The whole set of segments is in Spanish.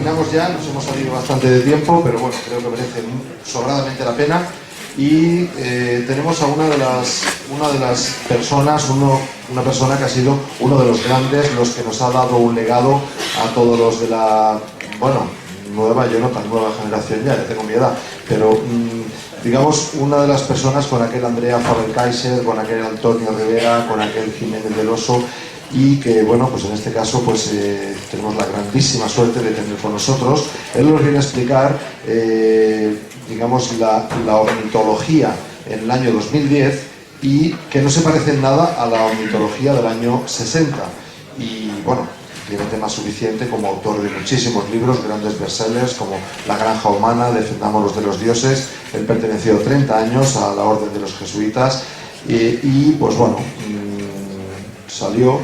terminamos ya, nos hemos salido bastante de tiempo, pero bueno, creo que merece sobradamente la pena. Y tenemos a una de las personas, una persona que ha sido uno de los grandes, los que nos ha dado un legado a todos los de la, bueno, nueva, yo no tan nueva generación ya tengo mi edad, pero digamos, una de las personas con aquel Andrea Faber-Kaiser, con aquel Antonio Rivera, con aquel Jiménez del Oso, y que, bueno, pues en este caso pues tenemos la grandísima suerte de tener con nosotros. Él nos viene a explicar, digamos, la ornitología en el año 2010 y que no se parece en nada a la ornitología del año 60. Y, bueno, tiene tema suficiente como autor de muchísimos libros, grandes bestsellers como La granja humana, Defendamos los de los dioses. Él perteneció 30 años a la orden de los jesuitas y pues bueno, salió,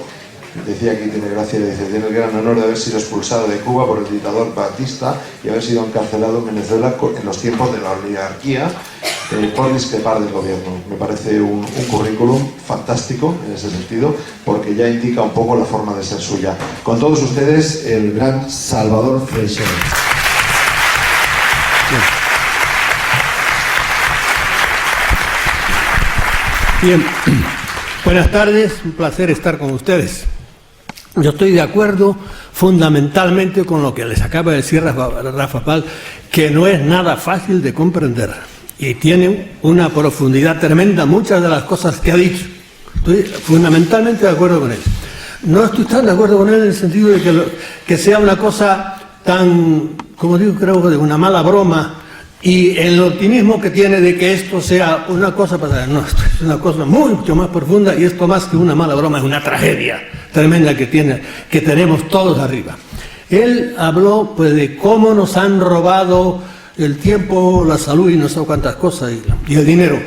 decía que tiene gracia, dice, tiene el gran honor de haber sido expulsado de Cuba por el dictador Batista y haber sido encarcelado en Venezuela en los tiempos de la oligarquía por discrepar del gobierno. Me parece un currículum fantástico en ese sentido, porque ya indica un poco la forma de ser suya. Con todos ustedes, el gran Salvador Freixero. Bien, buenas tardes, un placer estar con ustedes. Yo estoy de acuerdo fundamentalmente con lo que les acaba de decir Rafa Pal, que no es nada fácil de comprender y tiene una profundidad tremenda muchas de las cosas que ha dicho. Estoy fundamentalmente de acuerdo con él. No estoy tan de acuerdo con él en el sentido de que sea una cosa tan, como digo, creo que de una mala broma, y el optimismo que tiene de que esto sea una cosa pasada. No, esto es una cosa mucho más profunda, y esto más que una mala broma es una tragedia tremenda que tenemos todos arriba. Él habló pues de cómo nos han robado el tiempo, la salud y no sé cuántas cosas, y el dinero.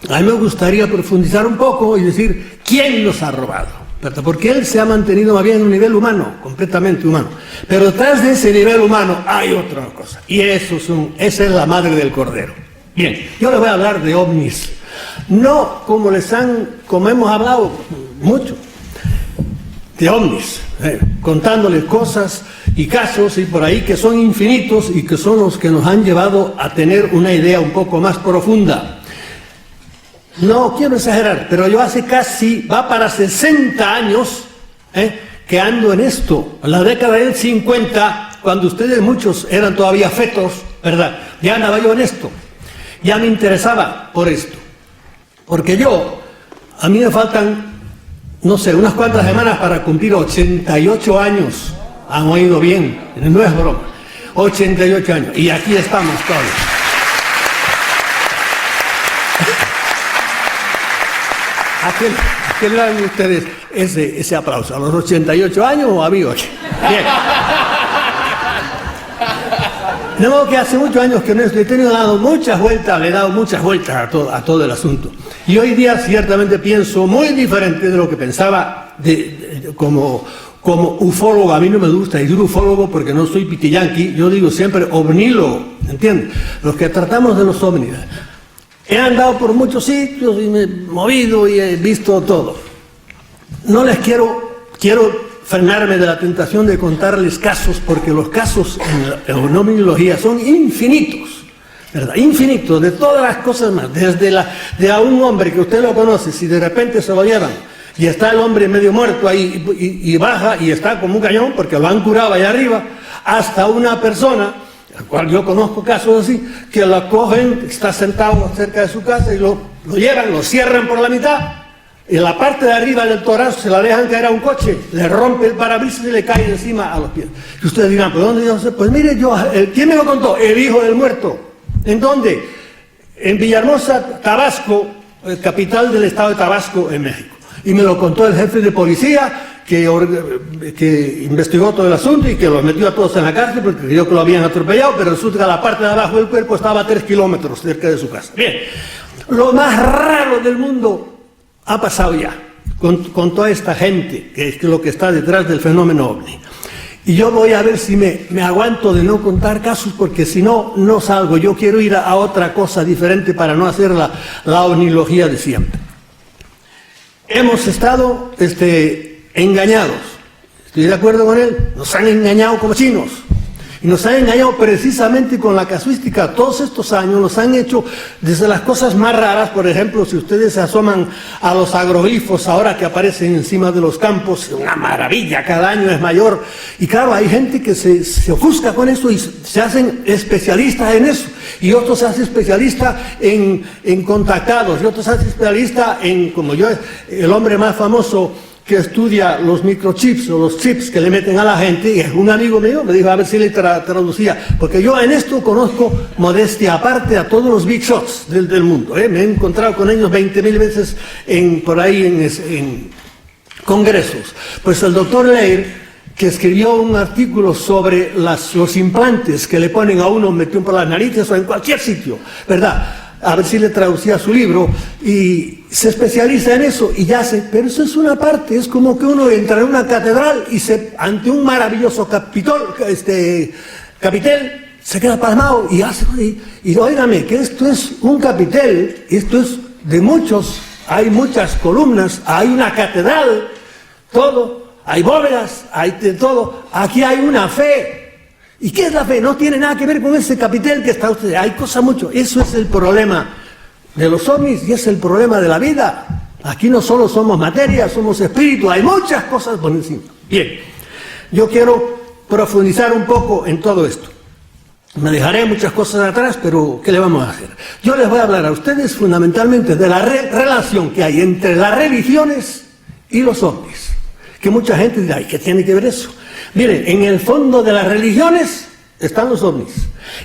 A mí me gustaría profundizar un poco y decir quién nos ha robado, ¿verdad? Porque él se ha mantenido más bien en un nivel humano, completamente humano. Pero detrás de ese nivel humano hay otra cosa, y esa es la madre del cordero. Bien, yo le voy a hablar de ovnis. No como hemos hablado mucho, de ovnis, contándoles cosas y casos y por ahí que son infinitos y que son los que nos han llevado a tener una idea un poco más profunda. No quiero exagerar, pero yo hace va para 60 años que ando en esto. En la década del 50, cuando ustedes muchos eran todavía fetos, ¿verdad? Ya andaba yo en esto. Ya me interesaba por esto. Porque a mí me faltan, no sé, unas cuantas semanas para cumplir 88 años. Han oído bien, no es broma. 88 años. Y aquí estamos todavía. ¿A qué le dan ustedes ese aplauso? ¿A los 88 años o a mí 8? Bien. No, que hace muchos años que no estoy, le he dado muchas vueltas a todo el asunto. Y hoy día ciertamente pienso muy diferente de lo que pensaba como ufólogo. A mí no me gusta decir ufólogo porque no soy pitiyanqui, yo digo siempre ovnílogo, ¿entiendes? Los que tratamos de los ovnis. He andado por muchos sitios y me he movido y he visto todo. No les quiero frenarme de la tentación de contarles casos, porque los casos en la ovniología son infinitos, ¿verdad? Infinitos, de todas las cosas más. De a un hombre que usted lo conoce, si de repente se lo llevan y está el hombre medio muerto ahí y baja y está como un cañón porque lo han curado allá arriba, hasta una persona, al cual yo conozco casos así, que lo cogen, está sentado cerca de su casa y lo llevan, lo cierran por la mitad, y la parte de arriba del tórax se la dejan caer a un coche, le rompe el parabrisas y le cae encima a los pies. Y ustedes dirán, ¿pero dónde yo sé? Pues mire, ¿quién me lo contó? El hijo del muerto. ¿En dónde? En Villahermosa, Tabasco, capital del estado de Tabasco, en México. Y me lo contó el jefe de policía, que investigó todo el asunto y que los metió a todos en la cárcel porque creyó que lo habían atropellado, pero resulta que la parte de abajo del cuerpo estaba a 3 kilómetros cerca de su casa. Bien, lo más raro del mundo ha pasado ya con toda esta gente, que es lo que está detrás del fenómeno ovni. Y yo voy a ver si me aguanto de no contar casos, porque si no, no salgo. Yo quiero ir a otra cosa diferente para no hacer la ovnilogía de siempre. Hemos estado engañados. Estoy de acuerdo con él. Nos han engañado como chinos. Y nos han engañado precisamente con la casuística. Todos estos años nos han hecho desde las cosas más raras. Por ejemplo, si ustedes se asoman a los agroglifos ahora que aparecen encima de los campos, una maravilla, cada año es mayor. Y claro, hay gente que se ofusca con eso y se hacen especialistas en eso. Y otros se hacen especialistas en contactados, y otros se hacen especialistas en, como yo, el hombre más famoso que estudia los microchips o los chips que le meten a la gente, y es un amigo mío, me dijo a ver si le traducía, porque yo en esto conozco, modestia aparte, a todos los big shots del mundo, me he encontrado con ellos 20.000 veces por ahí en congresos. Pues el doctor Leir, que escribió un artículo sobre los implantes que le ponen a uno metido por las narices o en cualquier sitio, ¿verdad? A ver si le traducía su libro, y se especializa en eso, y ya sé, pero eso es una parte, es como que uno entra en una catedral y ante un maravilloso capitel, se queda pasmado y hace, y óigame, que esto es un capitel, esto es de muchos, hay muchas columnas, hay una catedral, todo, hay bóvedas, hay de todo, aquí hay una fe. ¿Y qué es la fe? No tiene nada que ver con ese capitel que está usted. Hay cosas mucho. Eso es el problema de los ovnis y es el problema de la vida. Aquí no solo somos materia, somos espíritu. Hay muchas cosas por encima. Bien, yo quiero profundizar un poco en todo esto. Me dejaré muchas cosas atrás, pero ¿qué le vamos a hacer? Yo les voy a hablar a ustedes fundamentalmente de la relación que hay entre las religiones y los ovnis. Que mucha gente dirá, ¿y qué tiene que ver eso? Miren, en el fondo de las religiones están los ovnis.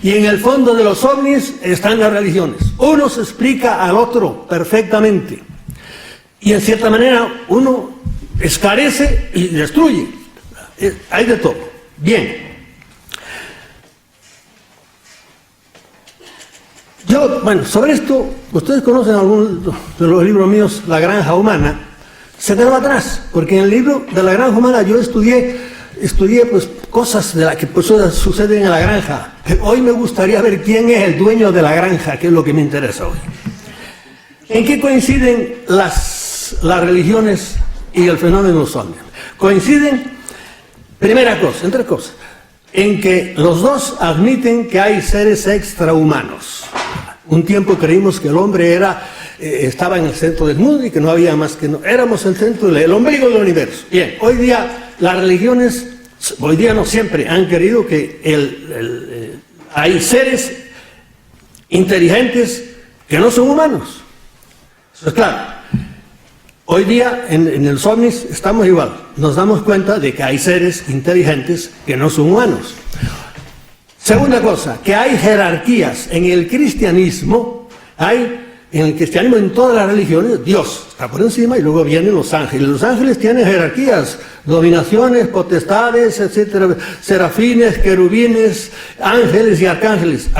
Y en el fondo de los ovnis están las religiones. Uno se explica al otro perfectamente. Y en cierta manera uno esclarece y destruye. Hay de todo. Bien. Sobre esto, ustedes conocen algunos de los libros míos, La Granja Humana. Se quedó atrás, porque en el libro de La Granja Humana yo estudié pues cosas de las que suceden en la granja. Hoy me gustaría ver quién es el dueño de la granja, que es lo que me interesa hoy. ¿En qué coinciden las religiones y el fenómeno de los ovnis? Coinciden, primera cosa, en tres cosas, en que los dos admiten que hay seres extrahumanos. Un tiempo creímos que el hombre estaba en el centro del mundo y que no había más que éramos el centro, el ombligo del universo. Bien, hoy día las religiones, hoy día no siempre, han querido que hay seres inteligentes que no son humanos. Eso es claro. Hoy día en los ovnis estamos igual. Nos damos cuenta de que hay seres inteligentes que no son humanos. Segunda cosa, que hay jerarquías en el cristianismo, en el cristianismo, en todas las religiones, Dios está por encima y luego vienen los ángeles. Los ángeles tienen jerarquías, dominaciones, potestades, etcétera, serafines, querubines, ángeles y arcángeles.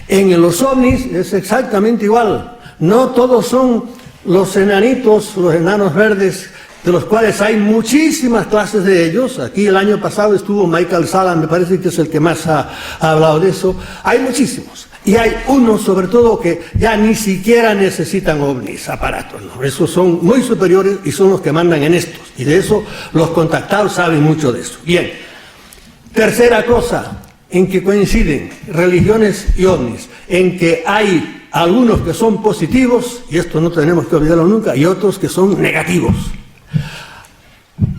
En los ovnis es exactamente igual. No todos son los enanitos, los enanos verdes, de los cuales hay muchísimas clases de ellos. Aquí el año pasado estuvo Michael Salla, me parece que es el que más ha hablado de eso. Hay muchísimos. Y hay unos, sobre todo, que ya ni siquiera necesitan ovnis, aparatos, ¿no? Esos son muy superiores y son los que mandan en estos. Y de eso los contactados saben mucho de eso. Bien. Tercera cosa en que coinciden religiones y ovnis, en que hay algunos que son positivos, y esto no tenemos que olvidarlo nunca, y otros que son negativos.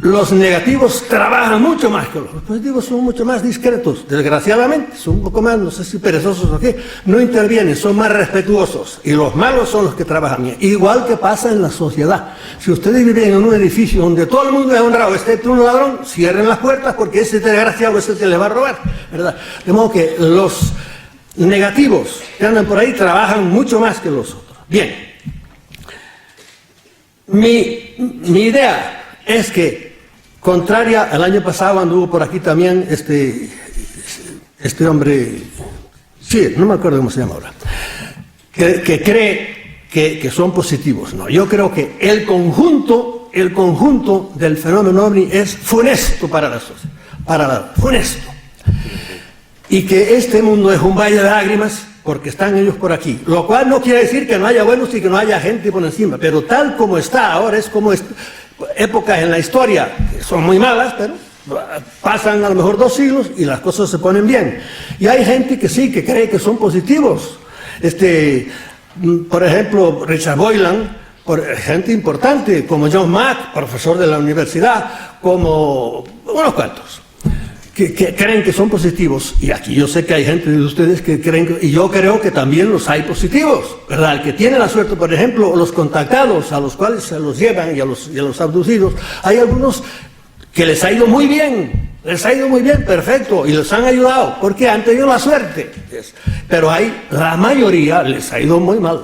Los negativos trabajan mucho más que los positivos, son mucho más discretos, desgraciadamente, son un poco más, no sé si perezosos o qué, no intervienen, son más respetuosos, y los malos son los que trabajan bien, igual que pasa en la sociedad. Si ustedes viven en un edificio donde todo el mundo es honrado, excepto un ladrón, cierren las puertas porque ese desgraciado es el que les va a robar, ¿verdad? De modo que los negativos que andan por ahí trabajan mucho más que los otros. Bien, mi idea es que, contraria, el año pasado anduvo por aquí también este hombre, sí, no me acuerdo cómo se llama ahora, que cree que son positivos. No, yo creo que el conjunto del fenómeno ovni es funesto para la sociedad, funesto. Y que este mundo es un valle de lágrimas porque están ellos por aquí. Lo cual no quiere decir que no haya buenos y que no haya gente por encima, pero tal como está ahora es como épocas en la historia que son muy malas, pero pasan a lo mejor 2 siglos y las cosas se ponen bien. Y hay gente que sí, que cree que son positivos. Por ejemplo, Richard Boylan, gente importante, como John Mack, profesor de la universidad, como unos cuantos, que creen que son positivos. Y aquí yo sé que hay gente de ustedes que creen, y yo creo que también los hay positivos, ¿verdad? El que tiene la suerte, por ejemplo, los contactados, a los cuales se los llevan y a los abducidos, hay algunos que les ha ido muy bien, perfecto, y les han ayudado, porque han tenido la suerte. Pero la mayoría les ha ido muy mal,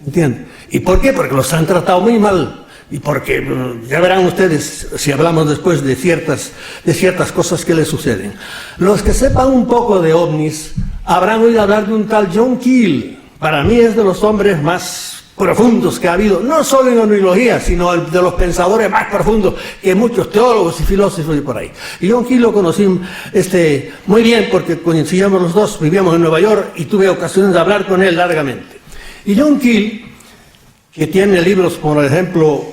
¿entienden? ¿Y por qué? Porque los han tratado muy mal. Y porque, ya verán ustedes, si hablamos después de ciertas cosas que les suceden. Los que sepan un poco de ovnis, habrán oído hablar de un tal John Keel. Para mí es de los hombres más profundos que ha habido, no solo en ovniología, sino de los pensadores más profundos que muchos teólogos y filósofos y por ahí. Y John Keel lo conocí muy bien porque coincidíamos los dos, vivíamos en Nueva York y tuve ocasión de hablar con él largamente. Y John Keel, que tiene libros, por ejemplo,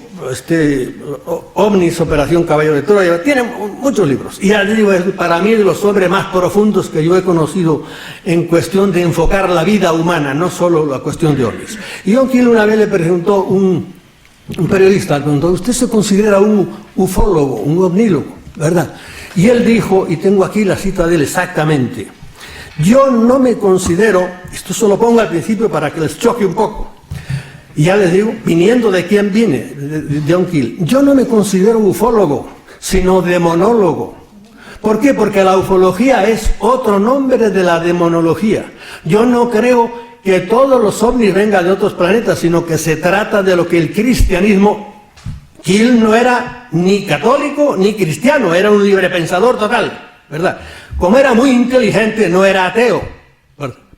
Ovnis, Operación Caballo de Troya, tiene muchos libros. Y ya les digo, es para mí de los hombres más profundos que yo he conocido en cuestión de enfocar la vida humana, no solo la cuestión de ovnis. Y John Keel una vez le preguntó, un periodista, le preguntó, ¿usted se considera un ufólogo, un ovnílogo, verdad? Y él dijo, y tengo aquí la cita de él exactamente, yo no me considero, esto se lo pongo al principio para que les choque un poco, y ya les digo, viniendo de quién viene, de John Keel, yo no me considero ufólogo, sino demonólogo. ¿Por qué? Porque la ufología es otro nombre de la demonología. Yo no creo que todos los ovnis vengan de otros planetas, sino que se trata de lo que el cristianismo... Keel no era ni católico ni cristiano, era un librepensador total, ¿verdad? Como era muy inteligente, no era ateo.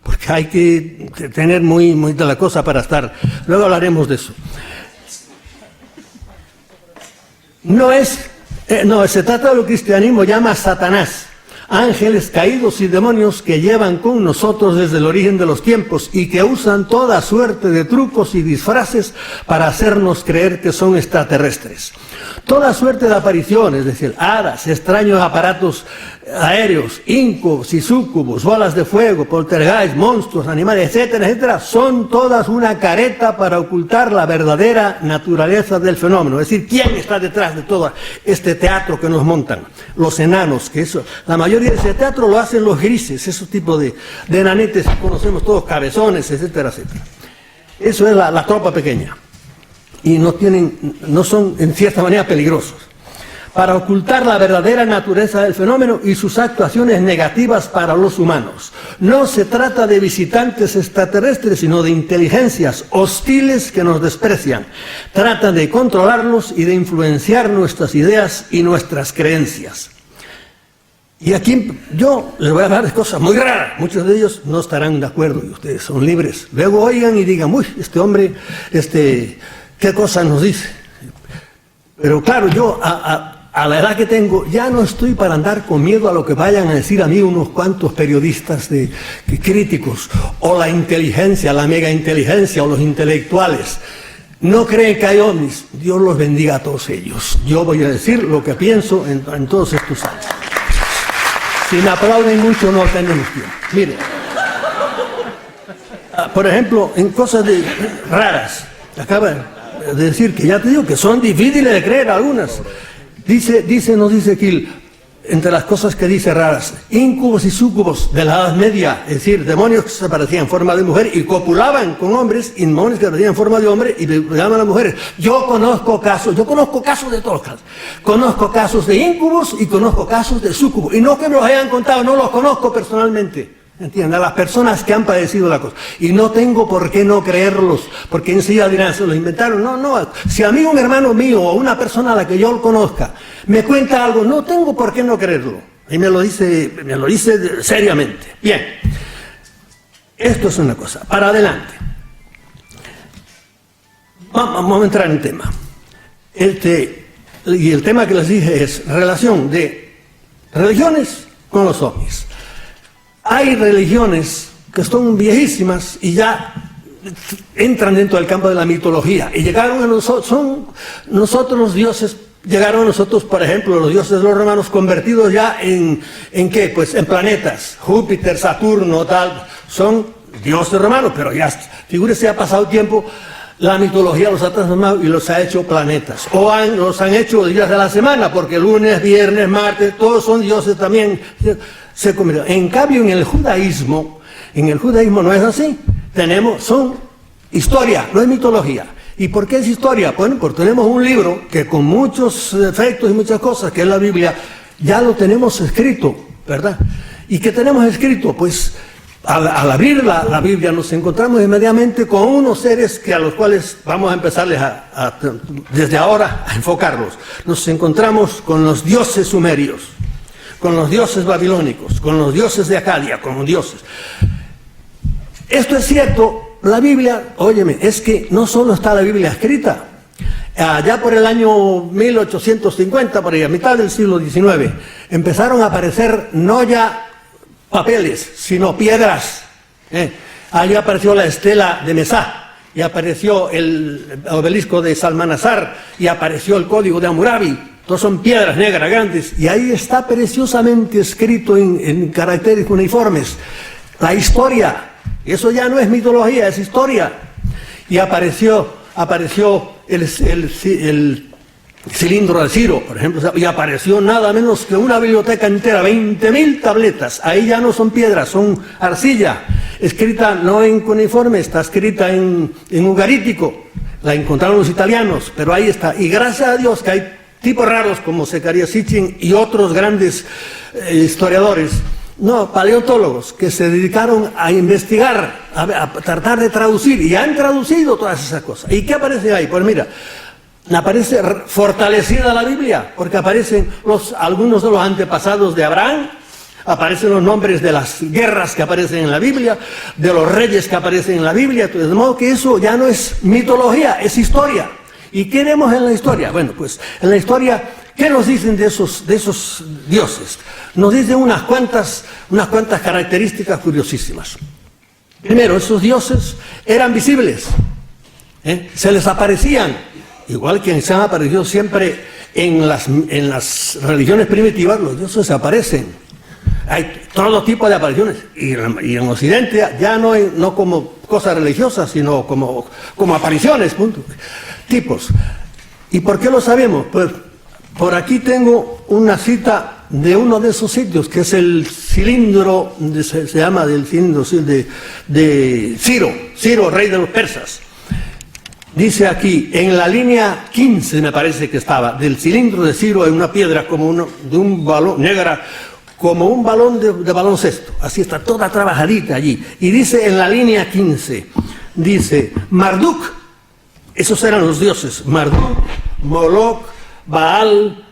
Porque hay que tener muy de la cosa para estar. Luego hablaremos de eso. Se trata de lo que el cristianismo llama Satanás. Ángeles caídos y demonios que llevan con nosotros desde el origen de los tiempos y que usan toda suerte de trucos y disfraces para hacernos creer que son extraterrestres. Toda suerte de apariciones, es decir, hadas, extraños aparatos aéreos, incubos y súcubos, bolas de fuego, poltergeist, monstruos, animales, etcétera, etcétera, son todas una careta para ocultar la verdadera naturaleza del fenómeno. Es decir, ¿quién está detrás de todo este teatro que nos montan? Los enanos, que eso, la mayoría de ese teatro lo hacen los grises, ese tipo de enanetes que conocemos todos, cabezones, etcétera, etcétera. Eso es la tropa pequeña. Y no son en cierta manera peligrosos. Para ocultar la verdadera naturaleza del fenómeno y sus actuaciones negativas para los humanos. No se trata de visitantes extraterrestres, sino de inteligencias hostiles que nos desprecian. Tratan de controlarnos y de influenciar nuestras ideas y nuestras creencias. Y aquí yo les voy a hablar de cosas muy raras. Muchos de ellos no estarán de acuerdo y ustedes son libres. Luego oigan y digan, uy, este hombre, ¿qué cosas nos dice? Pero claro, yo a la edad que tengo ya no estoy para andar con miedo a lo que vayan a decir a mí unos cuantos periodistas críticos, o la inteligencia, la mega inteligencia, o los intelectuales. No creen que hay ovnis. Dios los bendiga a todos ellos. Yo voy a decir lo que pienso en todos estos años. Si me aplauden mucho no tenemos tiempo. Mire, por ejemplo, en cosas raras, acaba de decir que ya te digo que son difíciles de creer algunas. Nos dice Keel, entre las cosas que dice raras, incubos y súcubos de la Edad Media, es decir, demonios que se aparecían en forma de mujer y copulaban con hombres, y demonios que aparecían en forma de hombre y le llaman a las mujeres. Yo conozco casos de todos los casos. Conozco casos de incubos y conozco casos de súcubos. Y no que me los hayan contado, no los conozco personalmente. ¿Entienden? A las personas que han padecido la cosa. Y no tengo por qué no creerlos, porque enseguida dirán, se los inventaron. No, si a mí un hermano mío o una persona a la que yo lo conozca me cuenta algo, no tengo por qué no creerlo. Y me lo dice seriamente. Bien, esto es una cosa. Para adelante. Vamos a entrar en tema. Y el tema que les dije es relación de religiones con los ovnis. Hay religiones que son viejísimas y ya entran dentro del campo de la mitología y llegaron a nosotros, son nosotros los dioses llegaron a nosotros, por ejemplo, los dioses de los romanos convertidos ya ¿en qué? Pues en planetas. Júpiter, Saturno, tal, son dioses romanos, pero ya, figúrese, ha pasado tiempo, la mitología los ha transformado y los ha hecho planetas. O los han hecho días de la semana, porque lunes, viernes, martes, todos son dioses también. Se convirtió. En cambio, en el judaísmo no es así. Son historia, no es mitología. ¿Y por qué es historia? Bueno, porque tenemos un libro que con muchos efectos y muchas cosas, que es la Biblia, ya lo tenemos escrito, ¿verdad? ¿Y qué tenemos escrito? Pues al abrir la Biblia nos encontramos inmediatamente con unos seres a los cuales vamos a empezarles desde ahora a enfocarlos. Nos encontramos con los dioses sumerios, con los dioses babilónicos, con los dioses de Acadia, con los dioses. Esto es cierto. La Biblia, óyeme, es que no solo está la Biblia escrita. Allá por el año 1850, por ahí, a mitad del siglo XIX, empezaron a aparecer no ya papeles, sino piedras. Allí apareció la estela de Mesá, y apareció el obelisco de Salmanasar, y apareció el código de Hammurabi. Todos son piedras negras grandes, y ahí está preciosamente escrito en caracteres uniformes la historia. Eso ya no es mitología, es historia. Y apareció el cilindro de Ciro, por ejemplo, y apareció nada menos que una biblioteca entera, 20.000 tabletas. Ahí ya no son piedras, son arcilla, escrita no en cuneiforme, está escrita en ugarítico. La encontraron los italianos, pero ahí está. Y gracias a Dios que hay tipos raros como Zecarías Sitchin y otros grandes historiadores, paleontólogos, que se dedicaron a investigar, a tratar de traducir, y han traducido todas esas cosas. ¿Y qué aparece ahí? Pues mira, aparece fortalecida la Biblia, porque aparecen algunos de los antepasados de Abraham, aparecen los nombres de las guerras que aparecen en la Biblia, de los reyes que aparecen en la Biblia, de modo que eso ya no es mitología, es historia. ¿Y qué vemos en la historia? Bueno, pues en la historia, ¿qué nos dicen de esos dioses? Nos dicen unas cuantas características curiosísimas. Primero, esos dioses eran visibles, se les aparecían, igual que se han aparecido siempre en las religiones primitivas. Los dioses se aparecen. Hay todo tipo de apariciones, y en Occidente ya no como cosas religiosas, sino como apariciones, punto. Tipos. ¿Y por qué lo sabemos? Pues por aquí tengo una cita de uno de esos sitios, que es el cilindro, se llama del cilindro de Ciro, rey de los persas. Dice aquí, en la línea 15 me parece que estaba, del cilindro de Ciro, hay una piedra de un balón negra, como un balón de baloncesto, así está toda trabajadita allí. Y dice en la línea 15, dice, Marduk, esos eran los dioses, Marduk, Moloch, Baal,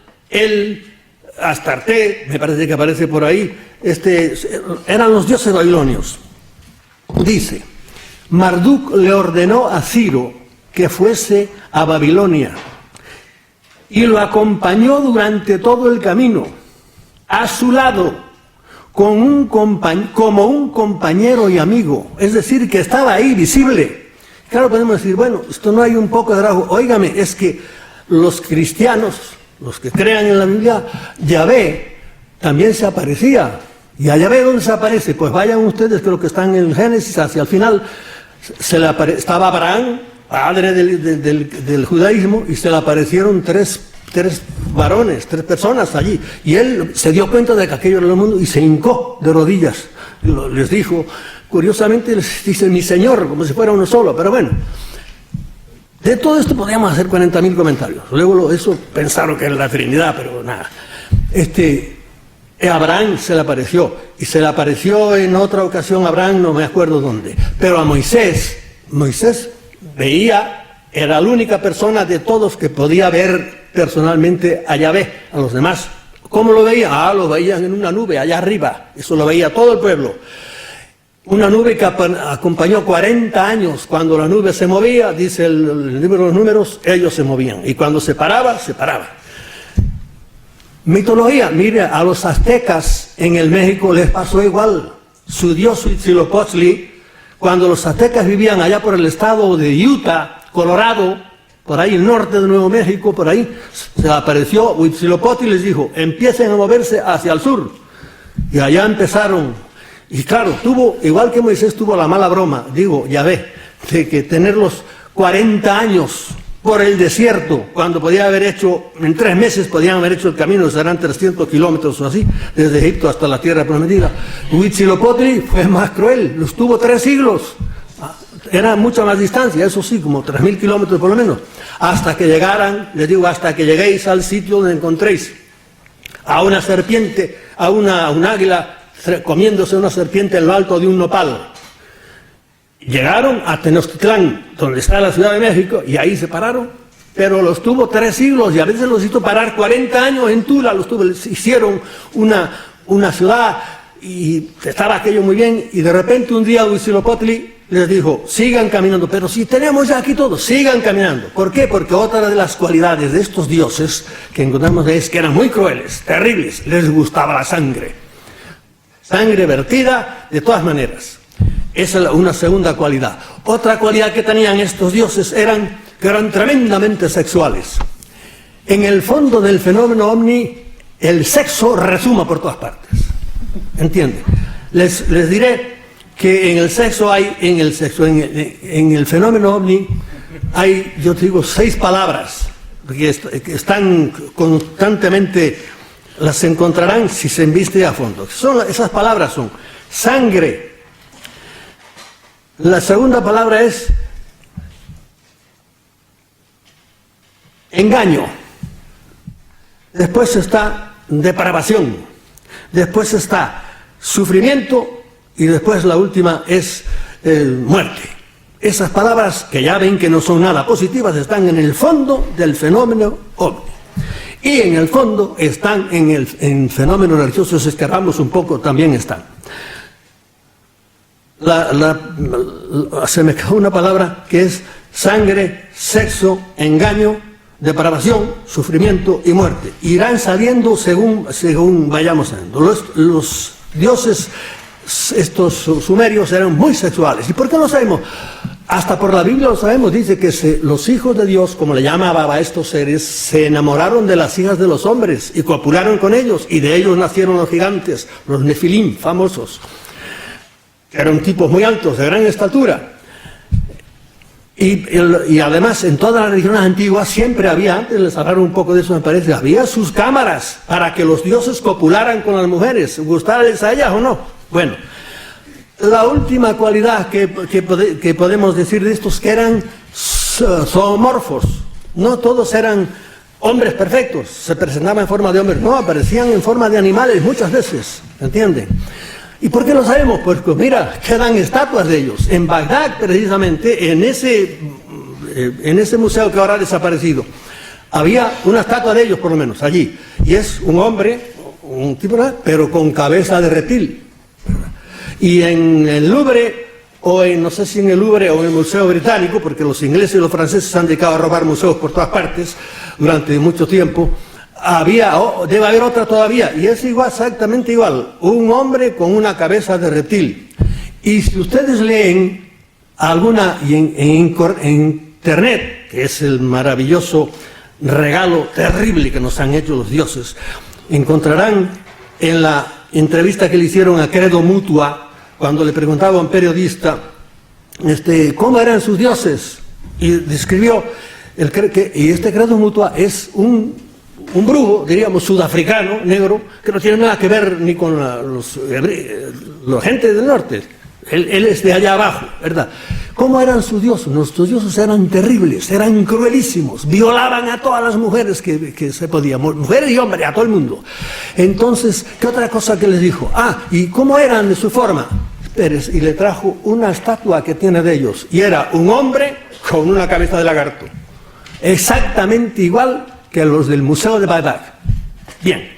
Astarte, me parece que aparece por ahí, eran los dioses babilonios. Dice, Marduk le ordenó a Ciro que fuese a Babilonia y lo acompañó durante todo el camino, a su lado, como un compañero y amigo, es decir, que estaba ahí visible. Claro, podemos decir, bueno, esto no hay un poco de trabajo. Óigame, es que los cristianos, los que crean en la Biblia, Yahvé también se aparecía. ¿Y a Yahvé dónde se aparece? Pues vayan ustedes, creo que están en el Génesis, hacia el final, estaba Abraham, padre del judaísmo, y se le aparecieron tres varones, 3 personas allí. Y él se dio cuenta de que aquello era el mundo y se hincó de rodillas. Les dijo, curiosamente les dice, mi Señor, como si fuera uno solo, pero bueno. De todo esto podríamos hacer 40.000 comentarios. Luego eso pensaron que era la Trinidad, pero nada. Abraham se le apareció, y se le apareció en otra ocasión a Abraham, no me acuerdo dónde. Pero a Moisés veía, era la única persona de todos que podía ver personalmente a Yahvé. A los demás, ¿cómo lo veían? Lo veían en una nube allá arriba, eso lo veía todo el pueblo. Una nube que acompañó 40 años. Cuando la nube se movía, dice el libro de los números, ellos se movían. Y cuando se paraba, se paraba. Mitología, mire, a los aztecas en el México les pasó igual. Su dios Huitzilopochtli, cuando los aztecas vivían allá por el estado de Utah, Colorado, por ahí el norte de Nuevo México, por ahí, se apareció Huitzilopochtli y les dijo, empiecen a moverse hacia el sur. Y allá empezaron, y claro, igual que Moisés tuvo la mala broma, digo, Yahvé, de que tener los 40 años por el desierto, cuando podía haber hecho, en 3 meses podían haber hecho el camino, serán 300 kilómetros o así, desde Egipto hasta la tierra prometida. Huitzilopochtli fue más cruel, los tuvo 3 siglos, era mucha más distancia, eso sí, como 3.000 kilómetros por lo menos, hasta que llegaran, les digo, hasta que lleguéis al sitio donde encontréis a una serpiente, a un águila comiéndose una serpiente en lo alto de un nopal. Llegaron a Tenochtitlán, donde está la Ciudad de México, y ahí se pararon, pero los tuvo 3 siglos, y a veces los hizo parar 40 años en Tula, les hicieron una ciudad, y estaba aquello muy bien, y de repente un día Huitzilopochtli les dijo, sigan caminando, pero si tenemos ya aquí todo, sigan caminando. ¿Por qué? Porque otra de las cualidades de estos dioses que encontramos es que eran muy crueles, terribles, les gustaba la sangre. Sangre vertida de todas maneras. Esa es una segunda cualidad. Otra cualidad que tenían estos dioses que eran tremendamente sexuales. En el fondo del fenómeno ovni, el sexo resuma por todas partes. ¿Entienden? Les diré que en el fenómeno ovni hay, yo te digo, 6 palabras que están constantemente, las encontrarán si se embiste a fondo. Esas palabras son sangre. La segunda palabra es engaño. Después está depravación. Después está sufrimiento. Y después la última es muerte. Esas palabras, que ya ven que no son nada positivas, están en el fondo del fenómeno ovni. Y en el fondo están en fenómenos religiosos, si escarbamos un poco, también están. Se me quedó una palabra que es sangre, sexo, engaño, depravación, sufrimiento y muerte. Irán saliendo según vayamos saliendo. Los dioses, estos sumerios, eran muy sexuales. ¿Y por qué lo sabemos? Hasta por la Biblia lo sabemos. Dice que los hijos de Dios, como le llamaba a estos seres, se enamoraron de las hijas de los hombres y copularon con ellos, y de ellos nacieron los gigantes, los nefilim famosos, que eran tipos muy altos, de gran estatura. Y además, en todas las religiones antiguas siempre había, antes les hablaron un poco de eso me parece, había sus cámaras para que los dioses copularan con las mujeres, gustarles a ellas o no. Bueno, la última cualidad que podemos decir de estos, que eran zoomorfos. No todos eran hombres perfectos, se presentaban en forma de hombres, no, aparecían en forma de animales muchas veces, ¿entienden? ¿Y por qué lo sabemos? Pues mira, quedan estatuas de ellos. En Bagdad, precisamente, en ese museo que ahora ha desaparecido, había una estatua de ellos, por lo menos, allí. Y es un hombre, un tipo, pero con cabeza de reptil. Y en el Louvre, no sé si en el Louvre o en el Museo Británico, porque los ingleses y los franceses se han dedicado a robar museos por todas partes durante mucho tiempo, debe haber otra todavía, y es igual, exactamente igual, un hombre con una cabeza de reptil. Y si ustedes leen alguna, y en internet, que es el maravilloso regalo terrible que nos han hecho los dioses, encontrarán en la entrevista que le hicieron a Credo Mutua, cuando le preguntaba a un periodista cómo eran sus dioses, y describió, y este Credo Mutua es un brujo, diríamos, sudafricano, negro, que no tiene nada que ver ni con la gente del norte. Él es de allá abajo, ¿verdad? ¿Cómo eran sus dioses? Nuestros dioses eran terribles, eran cruelísimos, violaban a todas las mujeres que se podían, mujeres y hombres, a todo el mundo. Entonces, ¿qué otra cosa que les dijo? ¿Y cómo eran de su forma? Pérez, y le trajo una estatua que tiene de ellos, y era un hombre con una cabeza de lagarto, exactamente igual que los del Museo de Bagdad. Bien,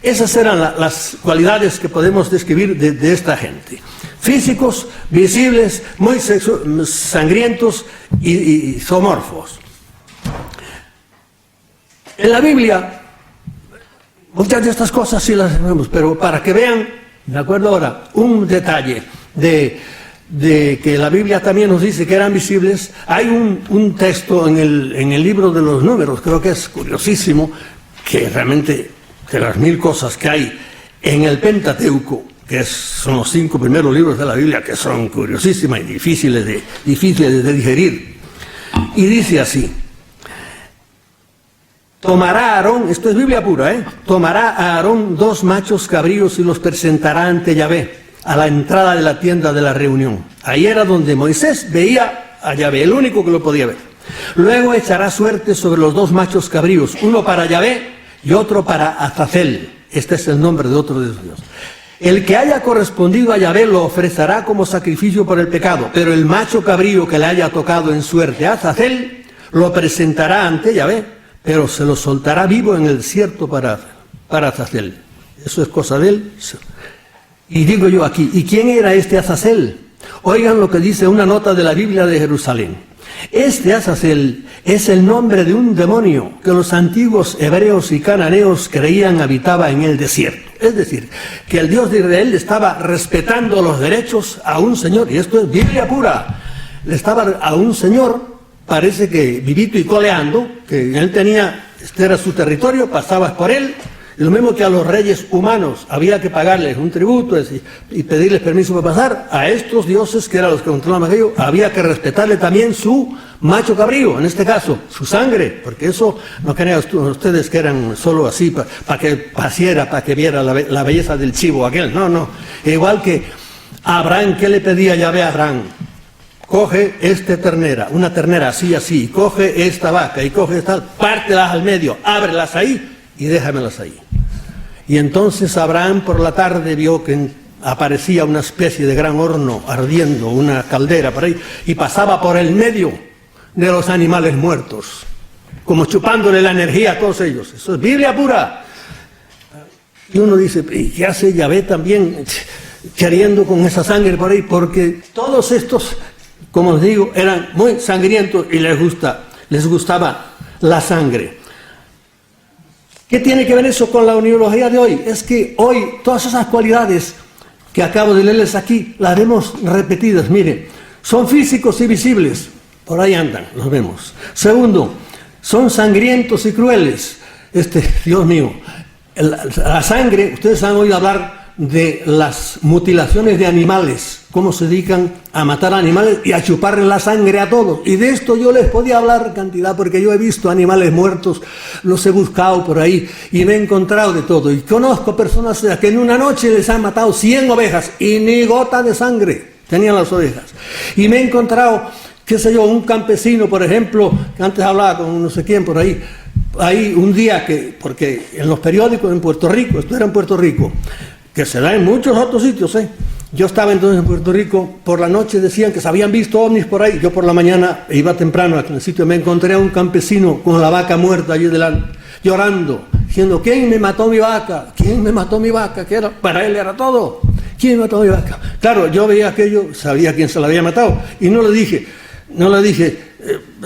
esas eran las cualidades que podemos describir de esta gente. Físicos, visibles, muy sangrientos y zoomorfos. En la Biblia, muchas de estas cosas sí las vemos, pero para que vean, me acuerdo ahora, un detalle de de que la Biblia también nos dice que eran visibles, hay un texto en el libro de los Números, creo que es curiosísimo, que realmente de las 1000 cosas que hay en el Pentateuco, que son los 5 primeros libros de la Biblia, que son curiosísimas y difíciles de digerir. Y dice así: tomará Aarón, esto es Biblia pura, tomará a Aarón 2 machos cabríos y los presentará ante Yahvé, a la entrada de la tienda de la reunión. Ahí era donde Moisés veía a Yahvé, el único que lo podía ver. Luego echará suerte sobre los 2 machos cabríos, uno para Yahvé y otro para Azazel. Este es el nombre de otro de los dioses. El que haya correspondido a Yahvé lo ofrecerá como sacrificio por el pecado, pero el macho cabrío que le haya tocado en suerte a Azazel lo presentará ante Yahvé, pero se lo soltará vivo en el desierto para Azazel. Eso es cosa de él. Y digo yo aquí, ¿y quién era este Azazel? Oigan lo que dice una nota de la Biblia de Jerusalén. Este Azazel es el nombre de un demonio que los antiguos hebreos y cananeos creían habitaba en el desierto. Es decir, que el Dios de Israel estaba respetando los derechos a un señor, y esto es Biblia pura. Le estaba a un señor, parece que vivito y coleando, que él tenía, este era su territorio, pasabas por él. Y lo mismo que a los reyes humanos, había que pagarles un tributo y pedirles permiso para pasar. A estos dioses, que eran los que controlaban aquello, había que respetarle también su macho cabrío, en este caso, su sangre, porque eso no crean ustedes que eran solo así, para que pasiera, para que viera la belleza del chivo aquel. No. Igual que Abraham, ¿qué le pedía Yahvé a Abraham? Coge esta ternera, una ternera así, coge esta vaca y coge esta, pártelas al medio, ábrelas ahí y déjamelas ahí. Y entonces Abraham por la tarde vio que aparecía una especie de gran horno ardiendo, una caldera por ahí, y pasaba por el medio de los animales muertos, como chupándole la energía a todos ellos. Eso es Biblia pura. Y uno dice, ¿y qué hace Yahvé también queriendo con esa sangre por ahí? Porque todos estos, como les digo, eran muy sangrientos y les gustaba la sangre. ¿Qué tiene que ver eso con la uniología de hoy? Es que hoy todas esas cualidades que acabo de leerles aquí, las vemos repetidas. Mire, son físicos y visibles, por ahí andan, los vemos. Segundo, son sangrientos y crueles. Dios mío, la sangre, ustedes han oído hablar de las mutilaciones de animales, cómo se dedican a matar animales y a chuparle la sangre a todos. Y de esto yo les podía hablar cantidad, porque yo he visto animales muertos, los he buscado por ahí y me he encontrado de todo. Y conozco personas que en una noche les han matado 100 ovejas y ni gota de sangre tenían las ovejas. Y me he encontrado, qué sé yo, un campesino, por ejemplo, que antes hablaba con no sé quién por ahí un día porque en los periódicos en Puerto Rico, esto era en Puerto Rico, que se da en muchos otros sitios, Yo estaba entonces en Puerto Rico, por la noche decían que se habían visto ovnis por ahí, yo por la mañana iba temprano a el sitio, me encontré a un campesino con la vaca muerta allí delante, llorando, diciendo, ¿quién me mató mi vaca? ¿Quién me mató mi vaca? Que era, para él era todo. ¿Quién me mató mi vaca? Claro, yo veía aquello, sabía quién se la había matado, y no le dije,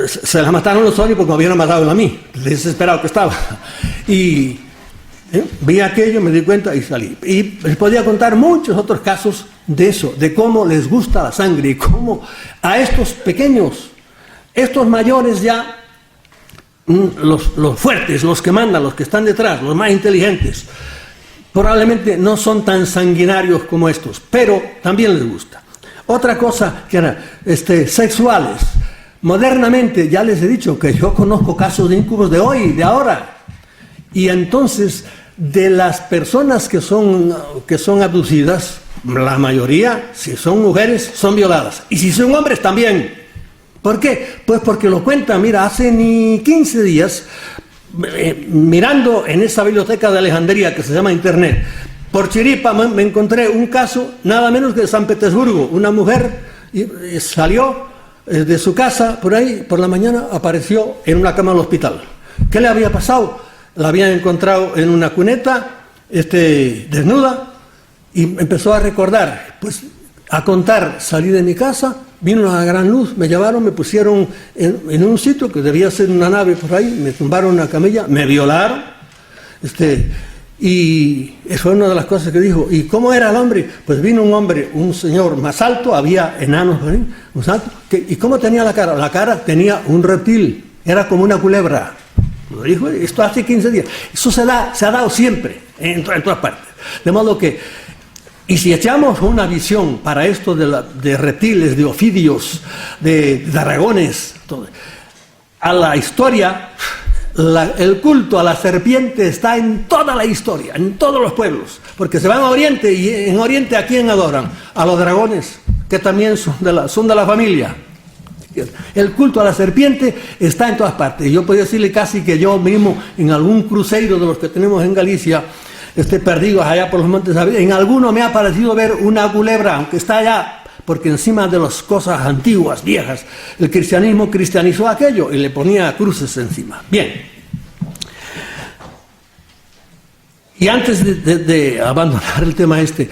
se la mataron los ovnis porque me hubieran matado a mí, desesperado que estaba. Y vi aquello, me di cuenta y salí. Y les podía contar muchos otros casos de eso, de cómo les gusta la sangre y cómo a estos pequeños, estos mayores ya, los fuertes, los que mandan, los que están detrás, los más inteligentes, probablemente no son tan sanguinarios como estos, pero también les gusta. Otra cosa que era sexuales. Modernamente, ya les he dicho que yo conozco casos de incubos de hoy, de ahora. Y entonces, de las personas que son abducidas, la mayoría, si son mujeres, son violadas. Y si son hombres, también. ¿Por qué? Pues porque lo cuentan, mira, hace ni 15 días, mirando en esa biblioteca de Alejandría que se llama Internet, por chiripa me encontré un caso, nada menos que de San Petersburgo. Una mujer salió de su casa, por ahí, por la mañana, apareció en una cama del hospital. ¿Qué le había pasado? La habían encontrado en una cuneta, desnuda, y empezó a recordar, pues a contar, salí de mi casa, vino una gran luz, me llevaron, me pusieron en un sitio que debía ser una nave por ahí, me tumbaron una camilla, me violaron, Y eso fue una de las cosas que dijo. ¿Y cómo era el hombre? Pues vino un hombre, un señor más alto, había enanos, más alto. ¿Y cómo tenía la cara? La cara tenía un reptil, era como una culebra. Lo dijo esto hace 15 días. Eso se ha dado siempre, en todas partes. De modo que, y si echamos una visión para esto de reptiles, de ofidios, de dragones, todo, a la historia... el culto a la serpiente está en toda la historia, en todos los pueblos, porque se van a Oriente y en Oriente ¿a quién adoran? A los dragones, que también son de la familia. El culto a la serpiente está en todas partes. Yo podría decirle casi que yo mismo en algún cruceiro de los que tenemos en Galicia, perdidos allá por los montes, en alguno me ha parecido ver una culebra, aunque está allá, porque encima de las cosas antiguas, viejas, el cristianismo cristianizó aquello y le ponía cruces encima. Bien. Y antes de abandonar el tema de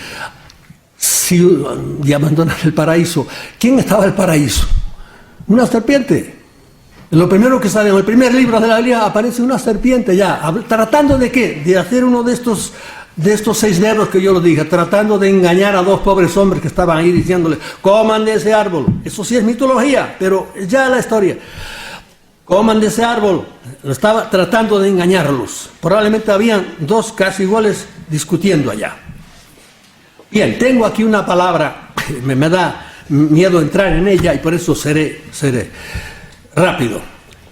abandonar el paraíso, ¿quién estaba en el paraíso? Una serpiente. Lo primero que sale en el primer libro de la Biblia aparece una serpiente ya, tratando de ¿qué? De hacer uno de estos 6 verbos que yo lo dije, tratando de engañar a 2 pobres hombres que estaban ahí diciéndole, coman de ese árbol. Eso sí es mitología, pero ya la historia. Coman de ese árbol. Estaba tratando de engañarlos. Probablemente habían 2 casi iguales discutiendo allá. Bien, tengo aquí una palabra, me da miedo entrar en ella y por eso seré rápido.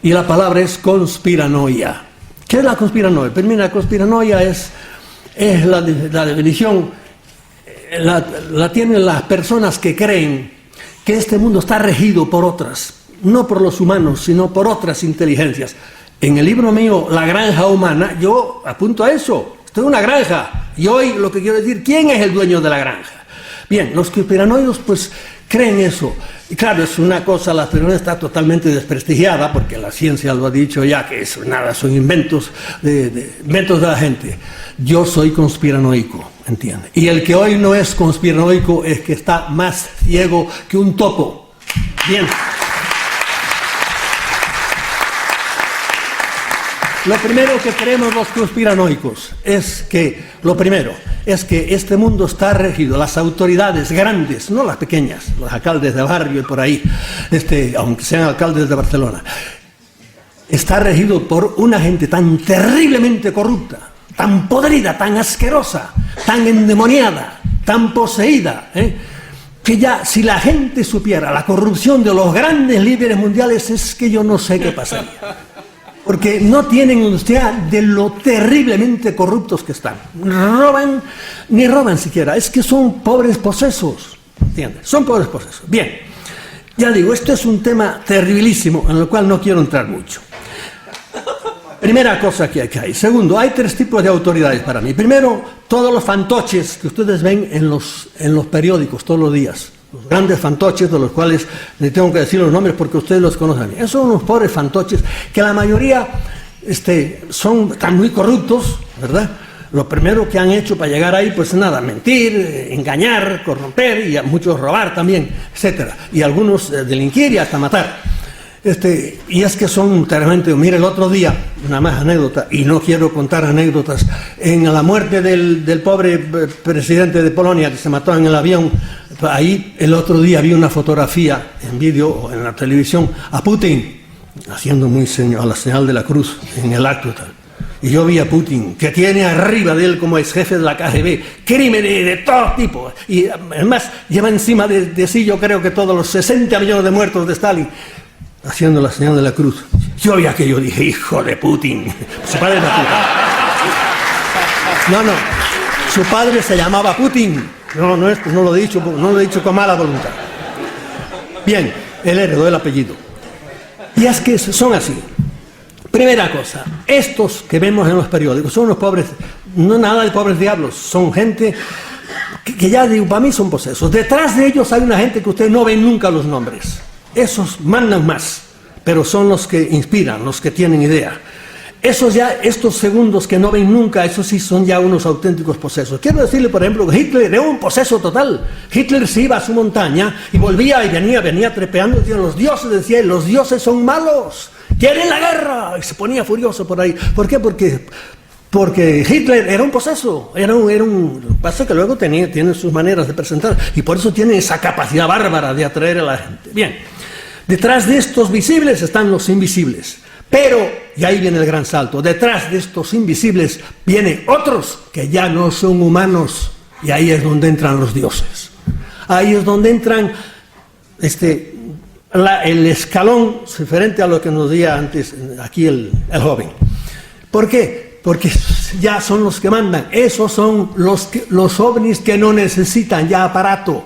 Y la palabra es conspiranoia. ¿Qué es la conspiranoia? Pues mira, la conspiranoia es la definición, la tienen las personas que creen que este mundo está regido por otras, no por los humanos, sino por otras inteligencias. En el libro mío, La granja humana, yo apunto a eso. Esto es una granja. Y hoy lo que quiero decir, ¿quién es el dueño de la granja? Bien, los conspiranoicos pues creen eso. Y claro, es una cosa, la teoría está totalmente desprestigiada, porque la ciencia lo ha dicho ya, que eso nada, son inventos de la gente. Yo soy conspiranoico, ¿entiende? Y el que hoy no es conspiranoico es que está más ciego que un topo. Bien. Lo primero que creemos los conspiranoicos es que este mundo está regido, las autoridades grandes, no las pequeñas, los alcaldes de barrio y por ahí, aunque sean alcaldes de Barcelona, está regido por una gente tan terriblemente corrupta, tan podrida, tan asquerosa, tan endemoniada, tan poseída, que ya si la gente supiera la corrupción de los grandes líderes mundiales, es que yo no sé qué pasaría. Porque no tienen idea de lo terriblemente corruptos que están. Ni roban siquiera, es que son pobres posesos, ¿entiendes? Son pobres posesos. Bien, ya digo, esto es un tema terribilísimo en el cual no quiero entrar mucho. Primera cosa que hay. Segundo, hay 3 tipos de autoridades para mí. Primero, todos los fantoches que ustedes ven en los periódicos todos los días. Los grandes fantoches, de los cuales les tengo que decir los nombres porque ustedes los conocen. Esos son unos pobres fantoches que la mayoría están muy corruptos, ¿verdad? Lo primero que han hecho para llegar ahí, pues nada, mentir, engañar, corromper y a muchos robar también, etcétera. Y algunos delinquir y hasta matar. Y es que son terriblemente. Mire, el otro día, una más anécdota, y no quiero contar anécdotas, en la muerte del pobre presidente de Polonia que se mató en el avión, ahí el otro día vi una fotografía en vídeo o en la televisión a Putin haciendo a la señal de la cruz en el acto tal. Y yo vi a Putin, que tiene arriba de él como ex jefe de la KGB, crímenes de todo tipo. Y además lleva encima de sí, yo creo que todos los 60 millones de muertos de Stalin, haciendo la señal de la cruz. Yo vi aquello, dije, hijo de Putin. Su padre era Putin. No, su padre se llamaba Putin. No lo he dicho con mala voluntad. Bien, él heredó el apellido. Y es que son así. Primera cosa, estos que vemos en los periódicos son unos pobres, no nada de pobres diablos, son gente que ya digo, para mí son posesos. Detrás de ellos hay una gente que ustedes no ven nunca los nombres. Esos mandan más, pero son los que inspiran, los que tienen idea. Estos segundos que no ven nunca, esos sí son ya unos auténticos posesos. Quiero decirle, por ejemplo, que Hitler era un poseso total. Hitler se iba a su montaña y volvía y venía trepeando, decía, los dioses son malos, quieren la guerra, y se ponía furioso por ahí. ¿Por qué? Porque Porque Hitler era un poseso, pasa que luego tiene sus maneras de presentar, y por eso tiene esa capacidad bárbara de atraer a la gente. Bien, detrás de estos visibles están los invisibles, pero, y ahí viene el gran salto, detrás de estos invisibles vienen otros que ya no son humanos, y ahí es donde entran los dioses. Ahí es donde entran el escalón diferente a lo que nos decía antes aquí el joven. ¿Por qué? Porque ya son los que mandan. Esos son los ovnis que no necesitan ya aparato.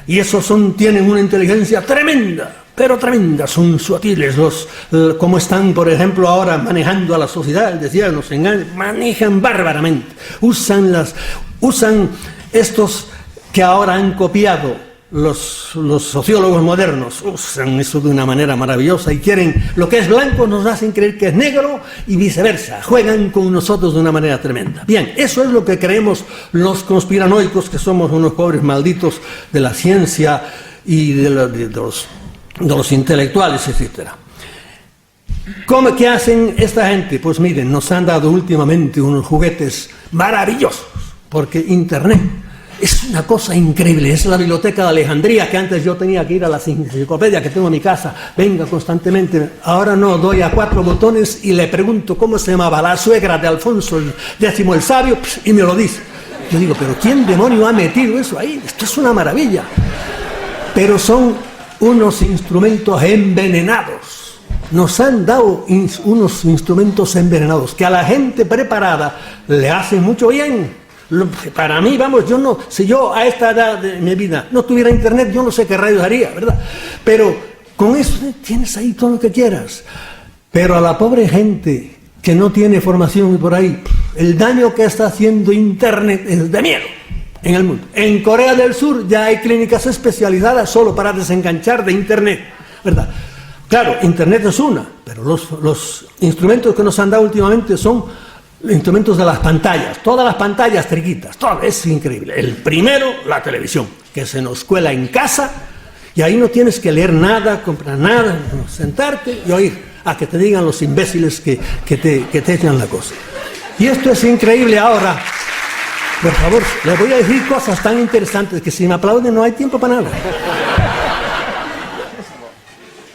Y esos tienen una inteligencia tremenda, pero tremenda. Son sutiles, como están, por ejemplo, ahora manejando a la sociedad. Decía, nos engañan, manejan bárbaramente. Usan estos que ahora han copiado los sociólogos modernos, usan eso de una manera maravillosa y quieren lo que es blanco nos hacen creer que es negro y viceversa, juegan con nosotros de una manera tremenda. Bien, eso es lo que creemos los conspiranoicos, que somos unos pobres malditos de la ciencia y de los intelectuales, etcétera. ¿Qué hacen esta gente? Pues miren, nos han dado últimamente unos juguetes maravillosos, porque Internet es una cosa increíble. Es la biblioteca de Alejandría, que antes yo tenía que ir a la enciclopedia que tengo en mi casa, venga constantemente. Ahora no, doy a 4 botones y le pregunto cómo se llamaba la suegra de Alfonso X el Sabio, y me lo dice. Yo digo, pero ¿quién demonio ha metido eso ahí? Esto es una maravilla. Pero son unos instrumentos envenenados. Nos han dado unos instrumentos envenenados que a la gente preparada le hacen mucho bien. Para mí, vamos, si yo a esta edad de mi vida no tuviera internet, yo no sé qué rayos haría, ¿verdad? Pero con eso tienes ahí todo lo que quieras. Pero a la pobre gente que no tiene formación por ahí, el daño que está haciendo internet es de miedo en el mundo. En Corea del Sur ya hay clínicas especializadas solo para desenganchar de internet, ¿verdad? Claro, internet es una, pero los instrumentos que nos han dado últimamente son instrumentos de las pantallas, todas las pantallas triquitas, todo, es increíble. El primero, la televisión, que se nos cuela en casa y ahí no tienes que leer nada, comprar nada, sentarte y oír a que te digan los imbéciles que te echan la cosa. Y esto es increíble ahora. Por favor, les voy a decir cosas tan interesantes que si me aplauden no hay tiempo para nada.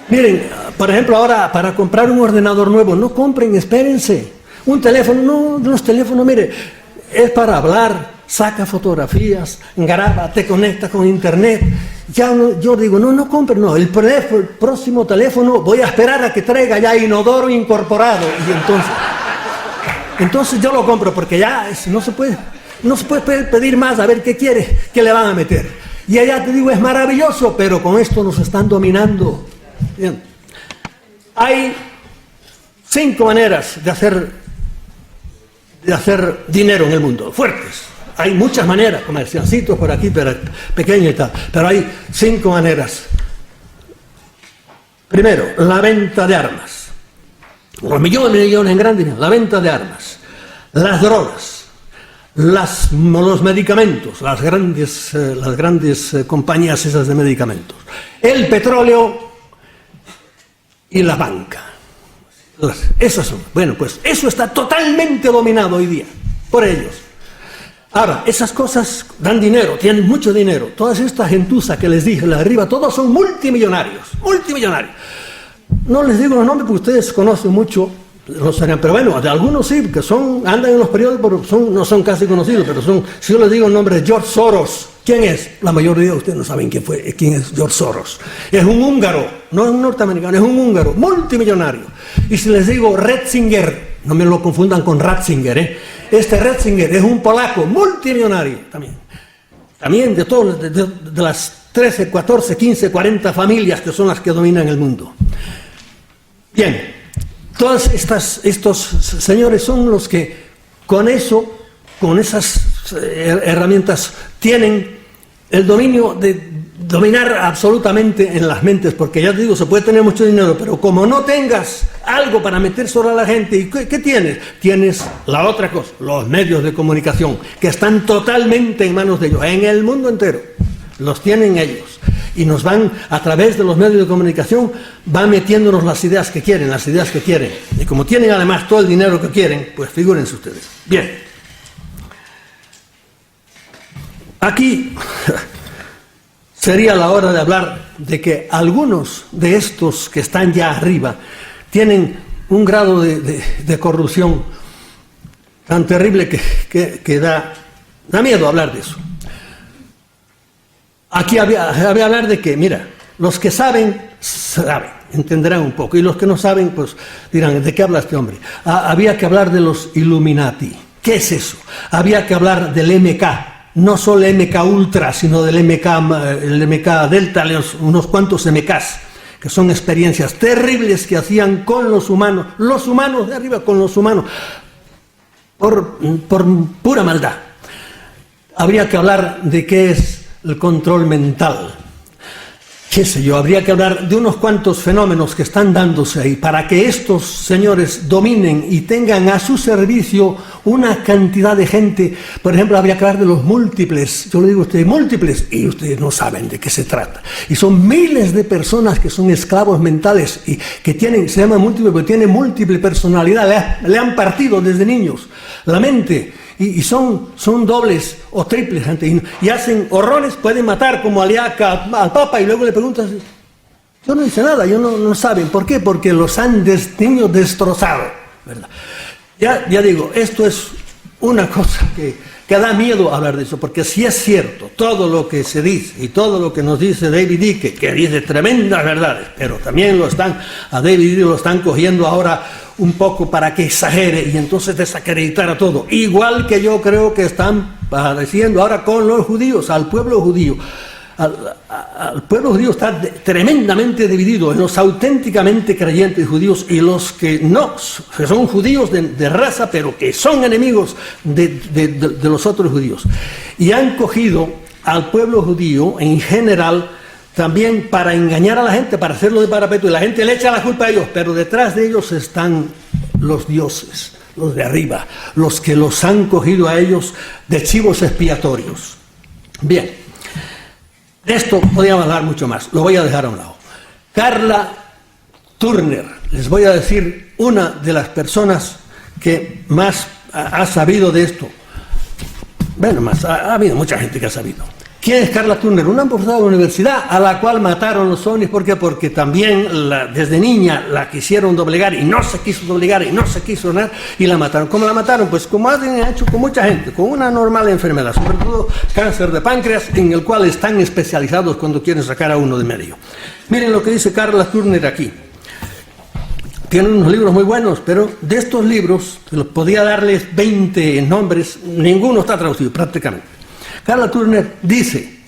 Miren, por ejemplo, ahora para comprar un ordenador nuevo, no compren, espérense. Un teléfono, los teléfonos, mire, es para hablar, saca fotografías, graba, te conecta con internet. Yo digo, no compre, no, el próximo teléfono voy a esperar a que traiga ya inodoro incorporado. Y entonces yo lo compro, porque ya no se puede pedir más, a ver qué quiere, qué le van a meter. Y allá te digo, es maravilloso, pero con esto nos están dominando. Bien. Hay 5 maneras de hacer dinero en el mundo, fuertes. Hay muchas maneras, comerciancitos por aquí, pero pequeños y tal, pero hay 5 maneras. Primero, la venta de armas. Los millones en grandes, la venta de armas. Las drogas, los medicamentos, las grandes compañías esas de medicamentos. El petróleo y la banca. Esas son. Bueno, pues eso está totalmente dominado hoy día por ellos. Ahora, esas cosas dan dinero, tienen mucho dinero. Todas estas gentuza que les dije, la de arriba, todos son multimillonarios. No les digo los nombres porque ustedes conocen mucho, pero bueno, de algunos sí, que andan en los periódicos, pero no son casi conocidos, pero si yo les digo el nombre de George Soros, ¿quién es? La mayoría de ustedes no saben quién es George Soros. Es un húngaro, no es un norteamericano, es un húngaro, multimillonario. Y si les digo Ratzinger, no me lo confundan con Ratzinger, Este Ratzinger es un polaco, multimillonario también. También de las 13, 14, 15, 40 familias que son las que dominan el mundo. Bien, todos estos señores son los que con esas herramientas tienen el dominio de dominar absolutamente en las mentes, porque ya te digo, se puede tener mucho dinero, pero como no tengas algo para meter sobre a la gente, ¿y qué tienes? Tienes la otra cosa, los medios de comunicación, que están totalmente en manos de ellos, en el mundo entero, los tienen ellos. y nos van, a través de los medios de comunicación, van metiéndonos las ideas que quieren, y como tienen además todo el dinero que quieren, pues figúrense ustedes. Bien, aquí sería la hora de hablar de que algunos de estos que están ya arriba tienen un grado de corrupción tan terrible que da miedo hablar de eso. Aquí había hablar de que, mira, los que saben, entenderán un poco, y los que no saben, pues dirán, ¿de qué habla este hombre? Había que hablar de los Illuminati. ¿Qué es eso? Había que hablar del MK, no solo MK Ultra, sino del el MK Delta, unos cuantos MKs, que son experiencias terribles que hacían con los humanos de arriba con los humanos, por pura maldad. Habría que hablar de qué es el control mental. Qué sé yo, habría que hablar de unos cuantos fenómenos que están dándose ahí para que estos señores dominen y tengan a su servicio una cantidad de gente. Por ejemplo, habría que hablar de los múltiples. Yo le digo a ustedes múltiples y ustedes no saben de qué se trata. Y son miles de personas que son esclavos mentales y que se llaman múltiples porque tienen múltiple personalidad. Le han partido desde niños la mente. Y son dobles o triples y hacen horrores, pueden matar como Aliaca al Papa y luego le preguntas, yo no hice nada, no saben. ¿Por qué? Porque los han niños destrozado, ¿verdad? Ya digo, esto es una cosa que da miedo hablar de eso, porque si es cierto todo lo que se dice y todo lo que nos dice David Icke, que dice tremendas verdades, pero también a David Icke lo están cogiendo ahora un poco para que exagere y entonces desacreditar a todo. Igual que yo creo que están padeciendo ahora con los judíos, al pueblo judío. Al pueblo judío está tremendamente dividido en los auténticamente creyentes judíos y los que no, que son judíos de raza, pero que son enemigos de los otros judíos. Y han cogido al pueblo judío en general también para engañar a la gente, para hacerlo de parapeto, y la gente le echa la culpa a ellos, pero detrás de ellos están los dioses, los de arriba, los que los han cogido a ellos de chivos expiatorios. Bien, de esto podríamos hablar mucho más, lo voy a dejar a un lado. Carla Turner, les voy a decir una de las personas que más ha sabido de esto. Bueno, ha habido mucha gente que ha sabido. ¿Quién es Carla Turner? Una profesora de la universidad a la cual mataron los ovnis. ¿Por qué? Porque también desde niña la quisieron doblegar y no se quiso doblegar y no se quiso nada y la mataron. ¿Cómo la mataron? Pues como han hecho con mucha gente, con una normal enfermedad, sobre todo cáncer de páncreas, en el cual están especializados cuando quieren sacar a uno de medio. Miren lo que dice Carla Turner aquí. Tienen unos libros muy buenos, pero de estos libros, podía darles 20 nombres, ninguno está traducido prácticamente. Carla Turner dice,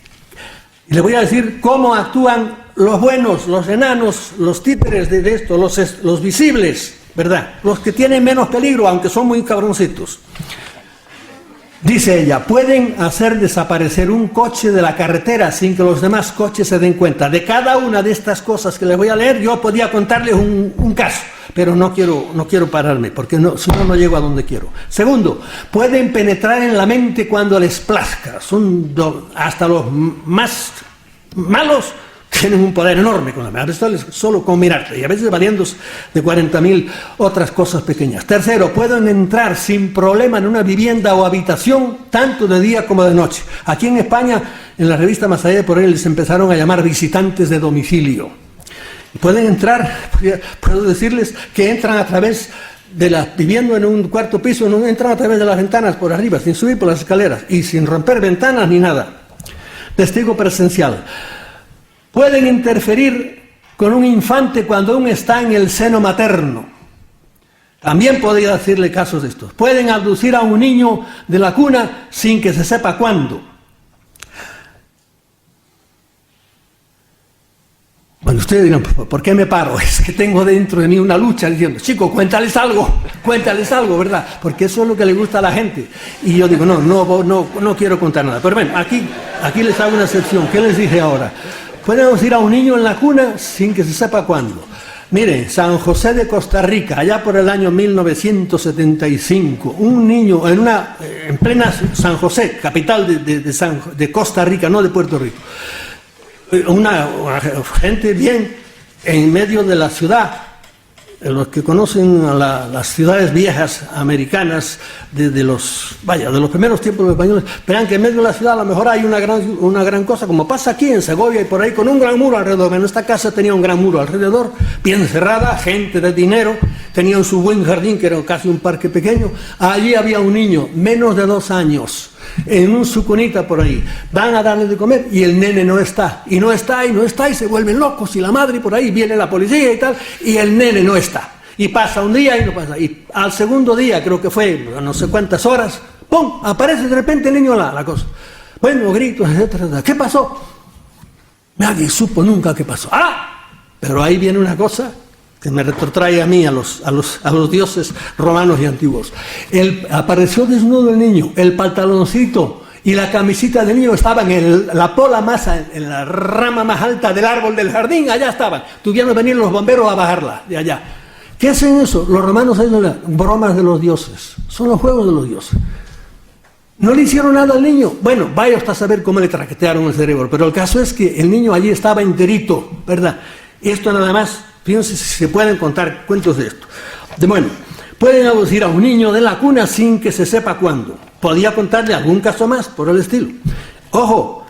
y le voy a decir cómo actúan los buenos, los enanos, los títeres de esto, los visibles, ¿verdad? Los que tienen menos peligro, aunque son muy cabroncitos. Dice ella, pueden hacer desaparecer un coche de la carretera sin que los demás coches se den cuenta. De cada una de estas cosas que les voy a leer, yo podía contarles un caso, pero no quiero pararme, porque si no, no llego a donde quiero. Segundo, pueden penetrar en la mente cuando les plazca. Hasta los más malos tienen un poder enorme con la mente. Esto es solo con mirarte, y a veces valiéndose de 40.000 otras cosas pequeñas. Tercero, pueden entrar sin problema en una vivienda o habitación, tanto de día como de noche. Aquí en España, en la revista Más allá de por él, les empezaron a llamar visitantes de domicilio. Pueden entrar, puedo decirles que entran a través viviendo en un cuarto piso, no entran a través de las ventanas por arriba, sin subir por las escaleras y sin romper ventanas ni nada. Testigo presencial. Pueden interferir con un infante cuando aún está en el seno materno. También podría decirle casos de estos. Pueden abducir a un niño de la cuna sin que se sepa cuándo. Bueno, ustedes dirán, ¿por qué me paro? Es que tengo dentro de mí una lucha diciendo, chico, cuéntales algo, ¿verdad? Porque eso es lo que le gusta a la gente. Y yo digo, no quiero contar nada. Pero bueno, aquí les hago una excepción. ¿Qué les dije ahora? Pueden ir a un niño en la cuna sin que se sepa cuándo. Miren, San José de Costa Rica, allá por el año 1975, un niño en plena San José, capital de Costa Rica, no de Puerto Rico. una gente bien en medio de la ciudad. Los que conocen a las ciudades viejas americanas de los primeros tiempos de los españoles, verán que en medio de la ciudad a lo mejor hay una gran cosa, como pasa aquí en Segovia y por ahí, con un gran muro alrededor. Bueno, esta casa tenía un gran muro alrededor, bien cerrada, gente de dinero, tenían su buen jardín, que era casi un parque pequeño. Allí había un niño, menos de 2 años, en un su cunita por ahí. Van a darle de comer y el nene no está, y no está, y se vuelven locos, y la madre por ahí, viene la policía y tal, y el nene no está. Y pasa un día y no pasa. Y al segundo día, creo que fue no sé cuántas horas, ¡pum!, aparece de repente el niño la cosa. Bueno, gritos, etcétera. ¿Qué pasó? Nadie supo nunca qué pasó. ¡Ah! Pero ahí viene una cosa que me retrotrae a mí, a los dioses romanos y antiguos. Apareció desnudo el niño, el pantaloncito y la camisita del niño estaban en la pola más, en la rama más alta del árbol del jardín, allá estaban. Tuvieron que venir los bomberos a bajarla de allá. ¿Qué hacen eso? Los romanos hacen bromas de los dioses. Son los juegos de los dioses. ¿No le hicieron nada al niño? Bueno, vaya hasta saber cómo le traquetearon el cerebro. Pero el caso es que el niño allí estaba enterito, ¿verdad? Esto nada más, fíjense si se pueden contar cuentos de esto. Bueno, pueden abducir a un niño de la cuna sin que se sepa cuándo. Podía contarle algún caso más por el estilo. Ojo,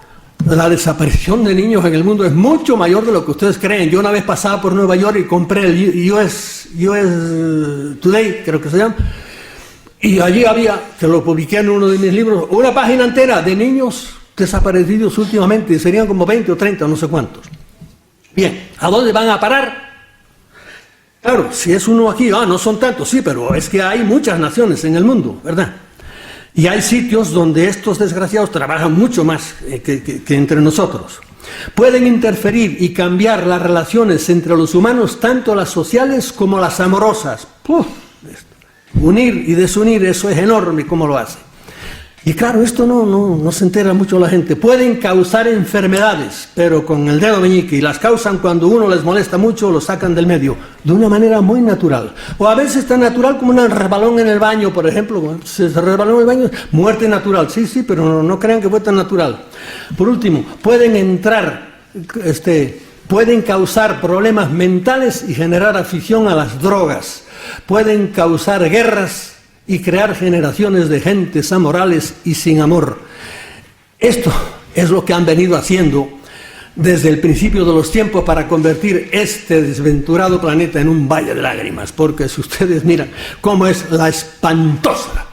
la desaparición de niños en el mundo es mucho mayor de lo que ustedes creen. Yo una vez pasaba por Nueva York y compré el US Today, creo que se llama, y allí había, que lo publiqué en uno de mis libros, una página entera de niños desaparecidos últimamente, serían como 20 o 30, no sé cuántos. Bien, ¿a dónde van a parar? Claro, si es uno aquí, no son tantos, sí, pero es que hay muchas naciones en el mundo, ¿verdad? Y hay sitios donde estos desgraciados trabajan mucho más que entre nosotros. Pueden interferir y cambiar las relaciones entre los humanos, tanto las sociales como las amorosas. Unir y desunir, eso es enorme cómo lo hace. Y claro, esto no se entera mucho la gente. Pueden causar enfermedades, pero con el dedo meñique, y las causan cuando uno les molesta mucho, lo sacan del medio, de una manera muy natural. O a veces tan natural como un resbalón en el baño, por ejemplo. Se resbaló en el baño, muerte natural. Sí, pero no crean que fue tan natural. Por último, pueden causar problemas mentales y generar afición a las drogas. Pueden causar guerras y crear generaciones de gentes amorales y sin amor. Esto es lo que han venido haciendo desde el principio de los tiempos para convertir este desventurado planeta en un valle de lágrimas, porque si ustedes miran cómo es la espantosa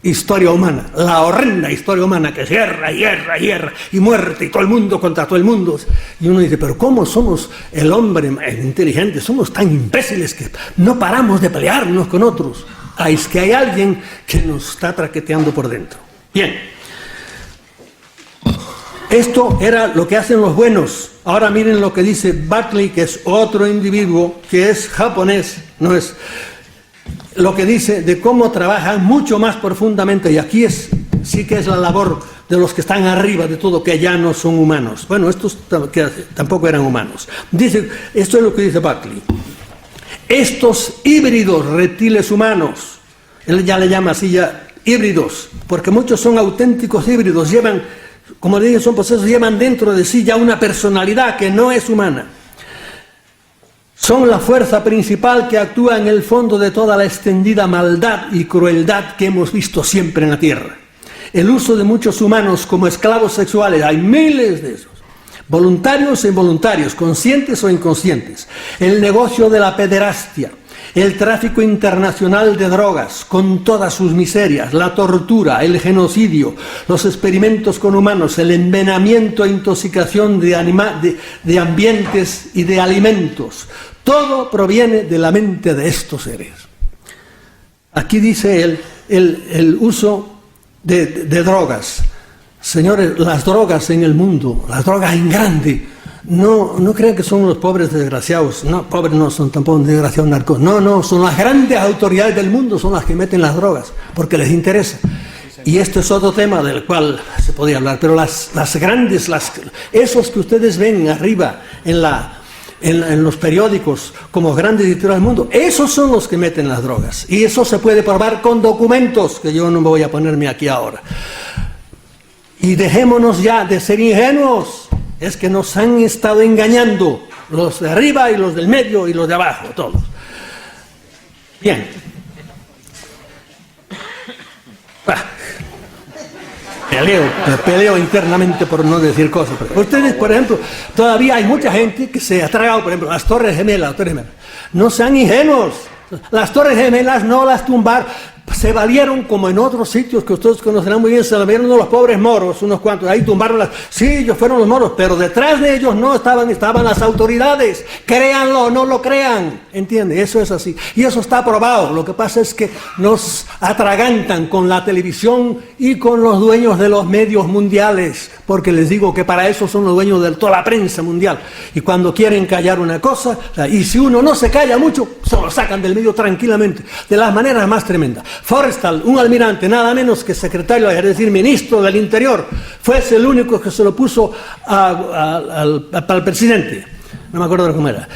historia humana, la horrenda historia humana, que es guerra, y muerte, y todo el mundo contra todo el mundo, y uno dice, pero ¿cómo somos el hombre inteligente? Somos tan imbéciles que no paramos de pelearnos con otros. Es que hay alguien que nos está traqueteando por dentro. Bien, esto era lo que hacen los buenos. Ahora miren lo que dice Berkeley, que es otro individuo que es japonés, no es lo que dice de cómo trabajan mucho más profundamente, y aquí sí que es la labor de los que están arriba de todo, que ya no son humanos. Bueno, estos que tampoco eran humanos. Dice, esto es lo que dice Berkeley. Estos híbridos reptiles humanos, él ya le llama así ya híbridos, porque muchos son auténticos híbridos, llevan, como le digo, son posesos, llevan dentro de sí ya una personalidad que no es humana. Son la fuerza principal que actúa en el fondo de toda la extendida maldad y crueldad que hemos visto siempre en la Tierra. El uso de muchos humanos como esclavos sexuales, hay miles de esos. Voluntarios e involuntarios, conscientes o inconscientes, el negocio de la pederastia, el tráfico internacional de drogas con todas sus miserias, la tortura, el genocidio, los experimentos con humanos, el envenenamiento e intoxicación de ambientes y de alimentos, todo proviene de la mente de estos seres. Aquí dice él el uso de drogas. Señores, las drogas en el mundo, las drogas en grande, no crean que son los pobres desgraciados, no, pobres no son tampoco desgraciados narcos, no, son las grandes autoridades del mundo, son las que meten las drogas, porque les interesa. Y esto es otro tema del cual se podía hablar, pero las grandes, esos que ustedes ven arriba en los periódicos como grandes editores del mundo, esos son los que meten las drogas, y eso se puede probar con documentos, que yo no me voy a ponerme aquí ahora. Y dejémonos ya de ser ingenuos. es que nos han estado engañando, los de arriba y los del medio y los de abajo, todos. Bien. Peleo internamente por no decir cosas. Pero ustedes, por ejemplo, todavía hay mucha gente que se ha tragado, por ejemplo, las Torres Gemelas. No sean ingenuos. Las Torres Gemelas no las tumbaron. Se valieron, como en otros sitios que ustedes conocerán muy bien, se valieron los pobres moros, unos cuantos, ahí tumbaron las... Sí, ellos fueron los moros, pero detrás de ellos no estaban las autoridades. Créanlo o no lo crean, ¿entiende? Eso es así. Y eso está aprobado. Lo que pasa es que nos atragantan con la televisión y con los dueños de los medios mundiales, porque les digo que para eso son los dueños de toda la prensa mundial. Y cuando quieren callar una cosa, y si uno no se calla mucho, se lo sacan del medio tranquilamente, de las maneras más tremendas. Forrestal, un almirante, nada menos que secretario, es decir, ministro del Interior, fue el único que se lo puso al presidente, no me acuerdo cómo era,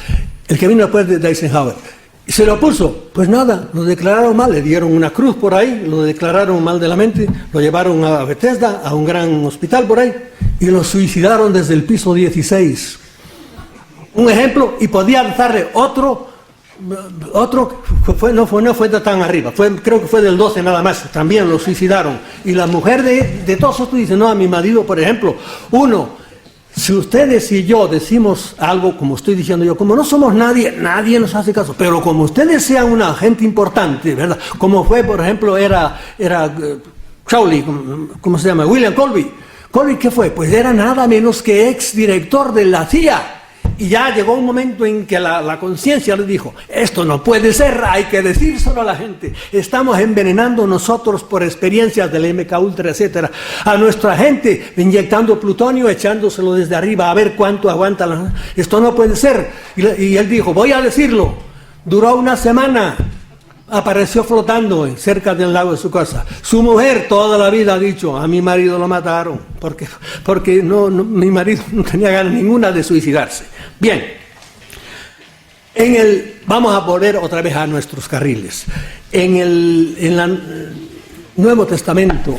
el que vino después de Eisenhower, y se lo puso, pues nada, lo declararon mal, le dieron una cruz por ahí, lo declararon mal de la mente, lo llevaron a Bethesda, a un gran hospital por ahí, y lo suicidaron desde el piso 16. Un ejemplo, y podía darle otro no fue de tan arriba, creo que fue del 12 nada más, también lo suicidaron. Y la mujer de todos estos dice, no, a mi marido, por ejemplo, si ustedes y yo decimos algo, como estoy diciendo yo, como no somos nadie nos hace caso, pero como ustedes sean una gente importante, ¿verdad? Como fue, por ejemplo, era Crowley, ¿cómo se llama? William Colby. ¿Colby qué fue? Pues era nada menos que exdirector de la CIA. Y ya llegó un momento en que la conciencia le dijo, esto no puede ser, hay que decírselo a la gente. Estamos envenenando nosotros por experiencias del MK Ultra, etcétera, a nuestra gente, inyectando plutonio, echándoselo desde arriba a ver cuánto aguanta. Esto no puede ser. Y él dijo, voy a decirlo. Duró una semana. Apareció flotando cerca del lago de su casa. Su mujer toda la vida ha dicho, a mi marido lo mataron, porque mi marido no tenía ganas ninguna de suicidarse. Bien, vamos a volver otra vez a nuestros carriles. En el Nuevo Testamento,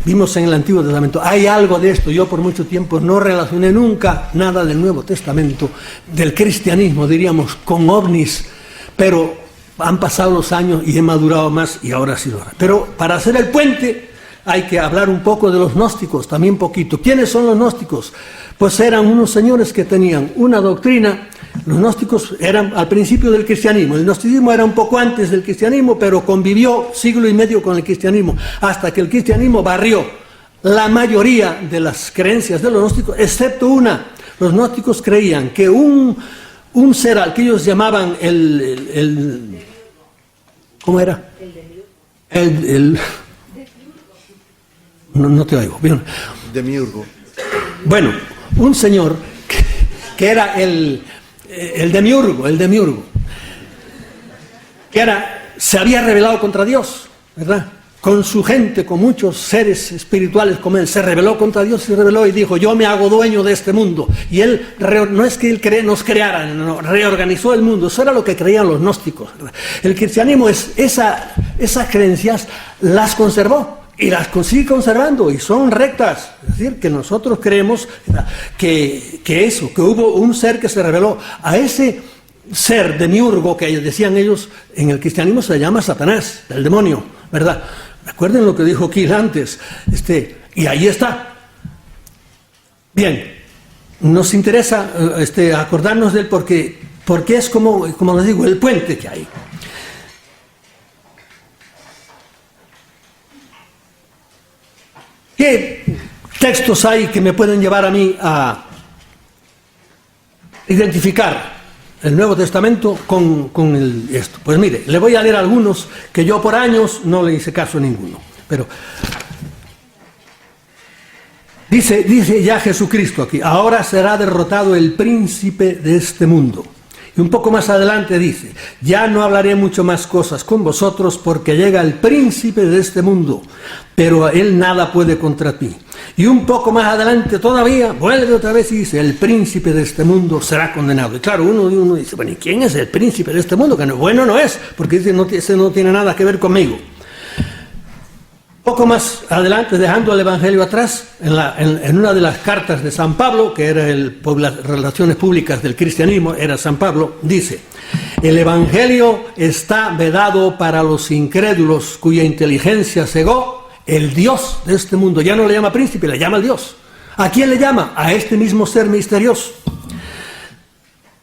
vimos en el Antiguo Testamento, hay algo de esto. Yo por mucho tiempo no relacioné nunca nada del Nuevo Testamento, del cristianismo, diríamos, con ovnis, pero han pasado los años y he madurado más y ahora sí lo hará. Pero para hacer el puente hay que hablar un poco de los gnósticos, también poquito. ¿Quiénes son los gnósticos? Pues eran unos señores que tenían una doctrina. Los gnósticos eran al principio del cristianismo. El gnosticismo era un poco antes del cristianismo, pero convivió siglo y medio con el cristianismo, hasta que el cristianismo barrió la mayoría de las creencias de los gnósticos, excepto una. Los gnósticos creían que un ser al que ellos llamaban ¿cómo era? No te oigo. Bien. Demiurgo. Bueno, un señor que era el demiurgo, que se había rebelado contra Dios, ¿verdad? Con su gente, con muchos seres espirituales como él, se rebeló contra Dios, se rebeló y dijo, yo me hago dueño de este mundo. Y él, no es que él nos creara, no, reorganizó el mundo. Eso era lo que creían los gnósticos, ¿verdad? El cristianismo esas creencias las conservó y las sigue conservando y son rectas. Es decir, que nosotros creemos que hubo un ser que se rebeló. A ese ser demiurgo que decían ellos, en el cristianismo se llama Satanás, el demonio, ¿verdad? Recuerden lo que dijo Kiel antes, y ahí está. Bien, nos interesa acordarnos de él porque es como les digo, el puente que hay. ¿Qué textos hay que me pueden llevar a mí a identificar el Nuevo Testamento con esto? Pues mire, le voy a leer algunos que yo por años no le hice caso a ninguno. Pero dice ya Jesucristo aquí, ahora será derrotado el príncipe de este mundo. Y un poco más adelante dice, ya no hablaré mucho más cosas con vosotros porque llega el príncipe de este mundo, pero él nada puede contra ti. Y un poco más adelante todavía, vuelve otra vez y dice, el príncipe de este mundo será condenado. Y claro, uno dice, bueno, ¿y quién es el príncipe de este mundo? Que bueno no es, porque dice, ese no tiene nada que ver conmigo. Poco más adelante, dejando el Evangelio atrás, en una de las cartas de San Pablo, que era las relaciones públicas del cristianismo, era San Pablo, dice: el Evangelio está vedado para los incrédulos cuya inteligencia cegó el Dios de este mundo. Ya no le llama príncipe, le llama el Dios. ¿A quién le llama? A este mismo ser misterioso.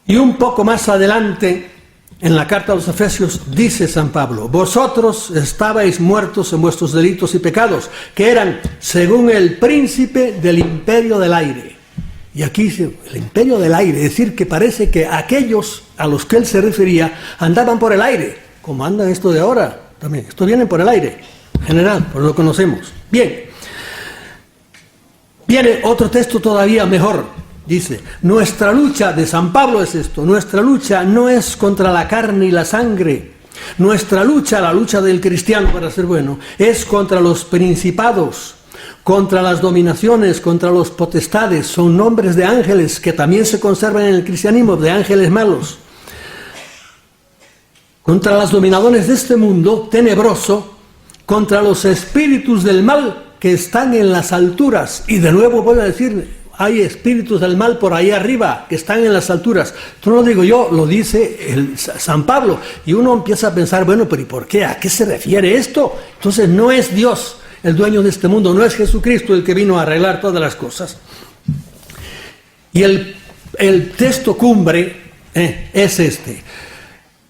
Y un poco más adelante, en la carta a los Efesios, dice San Pablo: vosotros estabais muertos en vuestros delitos y pecados, que eran según el príncipe del imperio del aire. Y aquí dice, el imperio del aire, es decir, que parece que aquellos a los que él se refería andaban por el aire, como andan esto de ahora también. Esto viene por el aire, en general, por lo conocemos. Bien, viene otro texto todavía mejor. Dice, nuestra lucha, de San Pablo es esto, nuestra lucha no es contra la carne y la sangre. Nuestra lucha, la lucha del cristiano para ser bueno, es contra los principados, contra las dominaciones, contra los potestades. Son nombres de ángeles que también se conservan en el cristianismo, de ángeles malos. Contra las dominaciones de este mundo tenebroso, contra los espíritus del mal que están en las alturas. Y de nuevo voy a decir, hay espíritus del mal por ahí arriba, que están en las alturas. Esto no lo digo yo, lo dice San Pablo. Y uno empieza a pensar, bueno, pero ¿y por qué? ¿A qué se refiere esto? Entonces no es Dios el dueño de este mundo, no es Jesucristo el que vino a arreglar todas las cosas. Y el texto cumbre es este.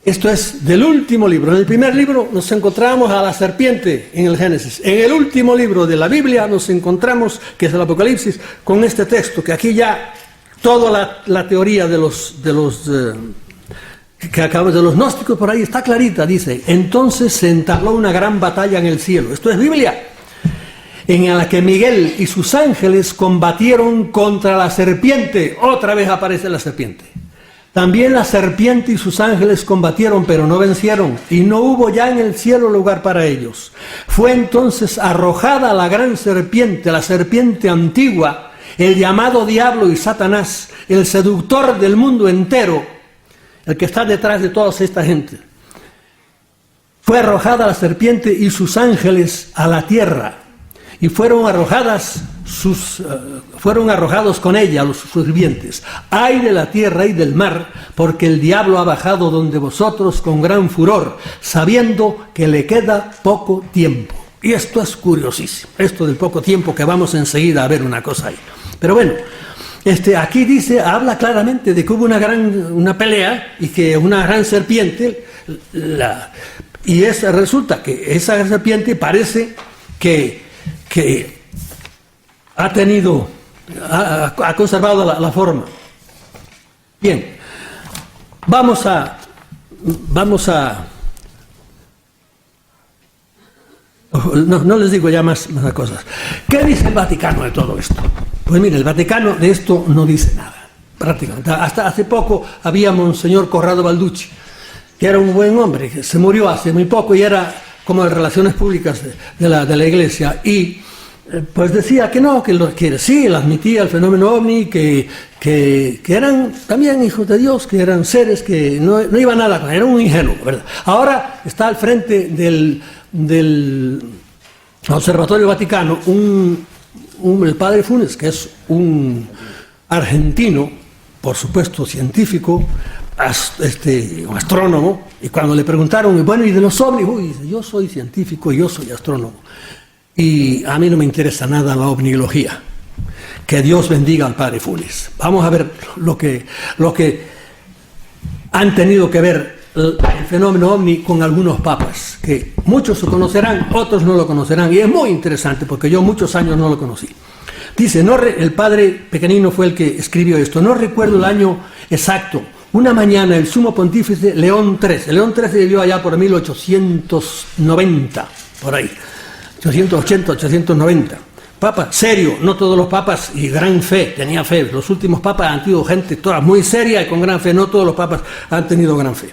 Esto es del último libro. En el primer libro nos encontramos a la serpiente en el Génesis. En el último libro de la Biblia nos encontramos, que es el Apocalipsis, con este texto, que aquí ya toda la teoría de los gnósticos por ahí está clarita. Dice, entonces se entabló una gran batalla en el cielo. Esto es Biblia. En la que Miguel y sus ángeles combatieron contra la serpiente. Otra vez aparece la serpiente. También la serpiente y sus ángeles combatieron, pero no vencieron, y no hubo ya en el cielo lugar para ellos. Fue entonces arrojada la gran serpiente, la serpiente antigua, el llamado diablo y Satanás, el seductor del mundo entero, el que está detrás de toda esta gente. Fue arrojada la serpiente y sus ángeles a la tierra, y fueron arrojados con ella los sirvientes. Ay de la tierra y del mar, porque el diablo ha bajado donde vosotros con gran furor, sabiendo que le queda poco tiempo. Y esto es curiosísimo, esto del poco tiempo, que vamos enseguida a ver una cosa ahí. Pero bueno, aquí dice, habla claramente de que hubo una pelea y que una gran serpiente, resulta que esa serpiente parece que ha conservado la forma. Bien, vamos a no les digo ya más cosas. ¿Qué dice el Vaticano de todo esto? Pues mire, el Vaticano de esto no dice nada, prácticamente. Hasta hace poco había Monseñor Corrado Balducci, que era un buen hombre, que se murió hace muy poco y era como de relaciones públicas de la Iglesia, y pues decía que no, que sí, él admitía el fenómeno ovni, que eran también hijos de Dios, que eran seres que no iba nada con él, era un ingenuo, ¿verdad? Ahora está al frente del Observatorio Vaticano el padre Funes, que es un argentino, por supuesto científico, un astrónomo, y cuando le preguntaron, bueno, ¿y de los ovnis? Dice, yo soy científico, yo soy astrónomo, y a mí no me interesa nada la ovnilogía. Que Dios bendiga al padre Funes. Vamos a ver lo que han tenido que ver el fenómeno ovni con algunos papas, que muchos lo conocerán, otros no lo conocerán, y es muy interesante porque yo muchos años no lo conocí. Dice, el padre Pequeñino fue el que escribió esto, no recuerdo el año exacto. Una mañana el sumo pontífice León XIII vivió allá por 1890, por ahí, 880, 890. Papa serio, no todos los papas, y gran fe, tenía fe. Los últimos papas han tenido gente toda muy seria y con gran fe, no todos los papas han tenido gran fe.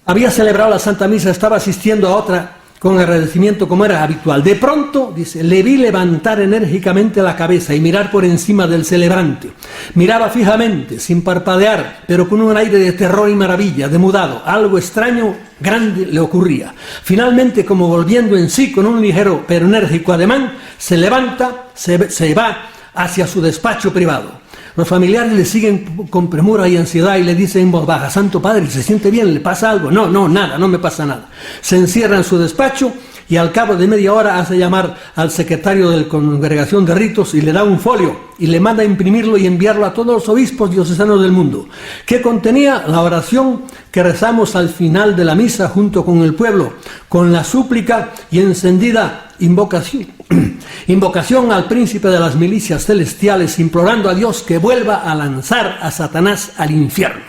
Había celebrado la Santa Misa, estaba asistiendo a otra con agradecimiento como era habitual. De pronto, dice, le vi levantar enérgicamente la cabeza y mirar por encima del celebrante. Miraba fijamente, sin parpadear, pero con un aire de terror y maravilla, demudado. Algo extraño, grande le ocurría. Finalmente, como volviendo en sí con un ligero pero enérgico ademán, se levanta, se va hacia su despacho privado. Los familiares le siguen con premura y ansiedad y le dicen en voz baja: Santo Padre, ¿se siente bien? ¿Le pasa algo? No, nada, no me pasa nada. Se encierra en su despacho y al cabo de media hora hace llamar al secretario de la Congregación de Ritos y le da un folio y le manda a imprimirlo y enviarlo a todos los obispos diocesanos del mundo, que contenía la oración que rezamos al final de la misa junto con el pueblo, con la súplica y encendida invocación al príncipe de las milicias celestiales, implorando a Dios que vuelva a lanzar a Satanás al infierno.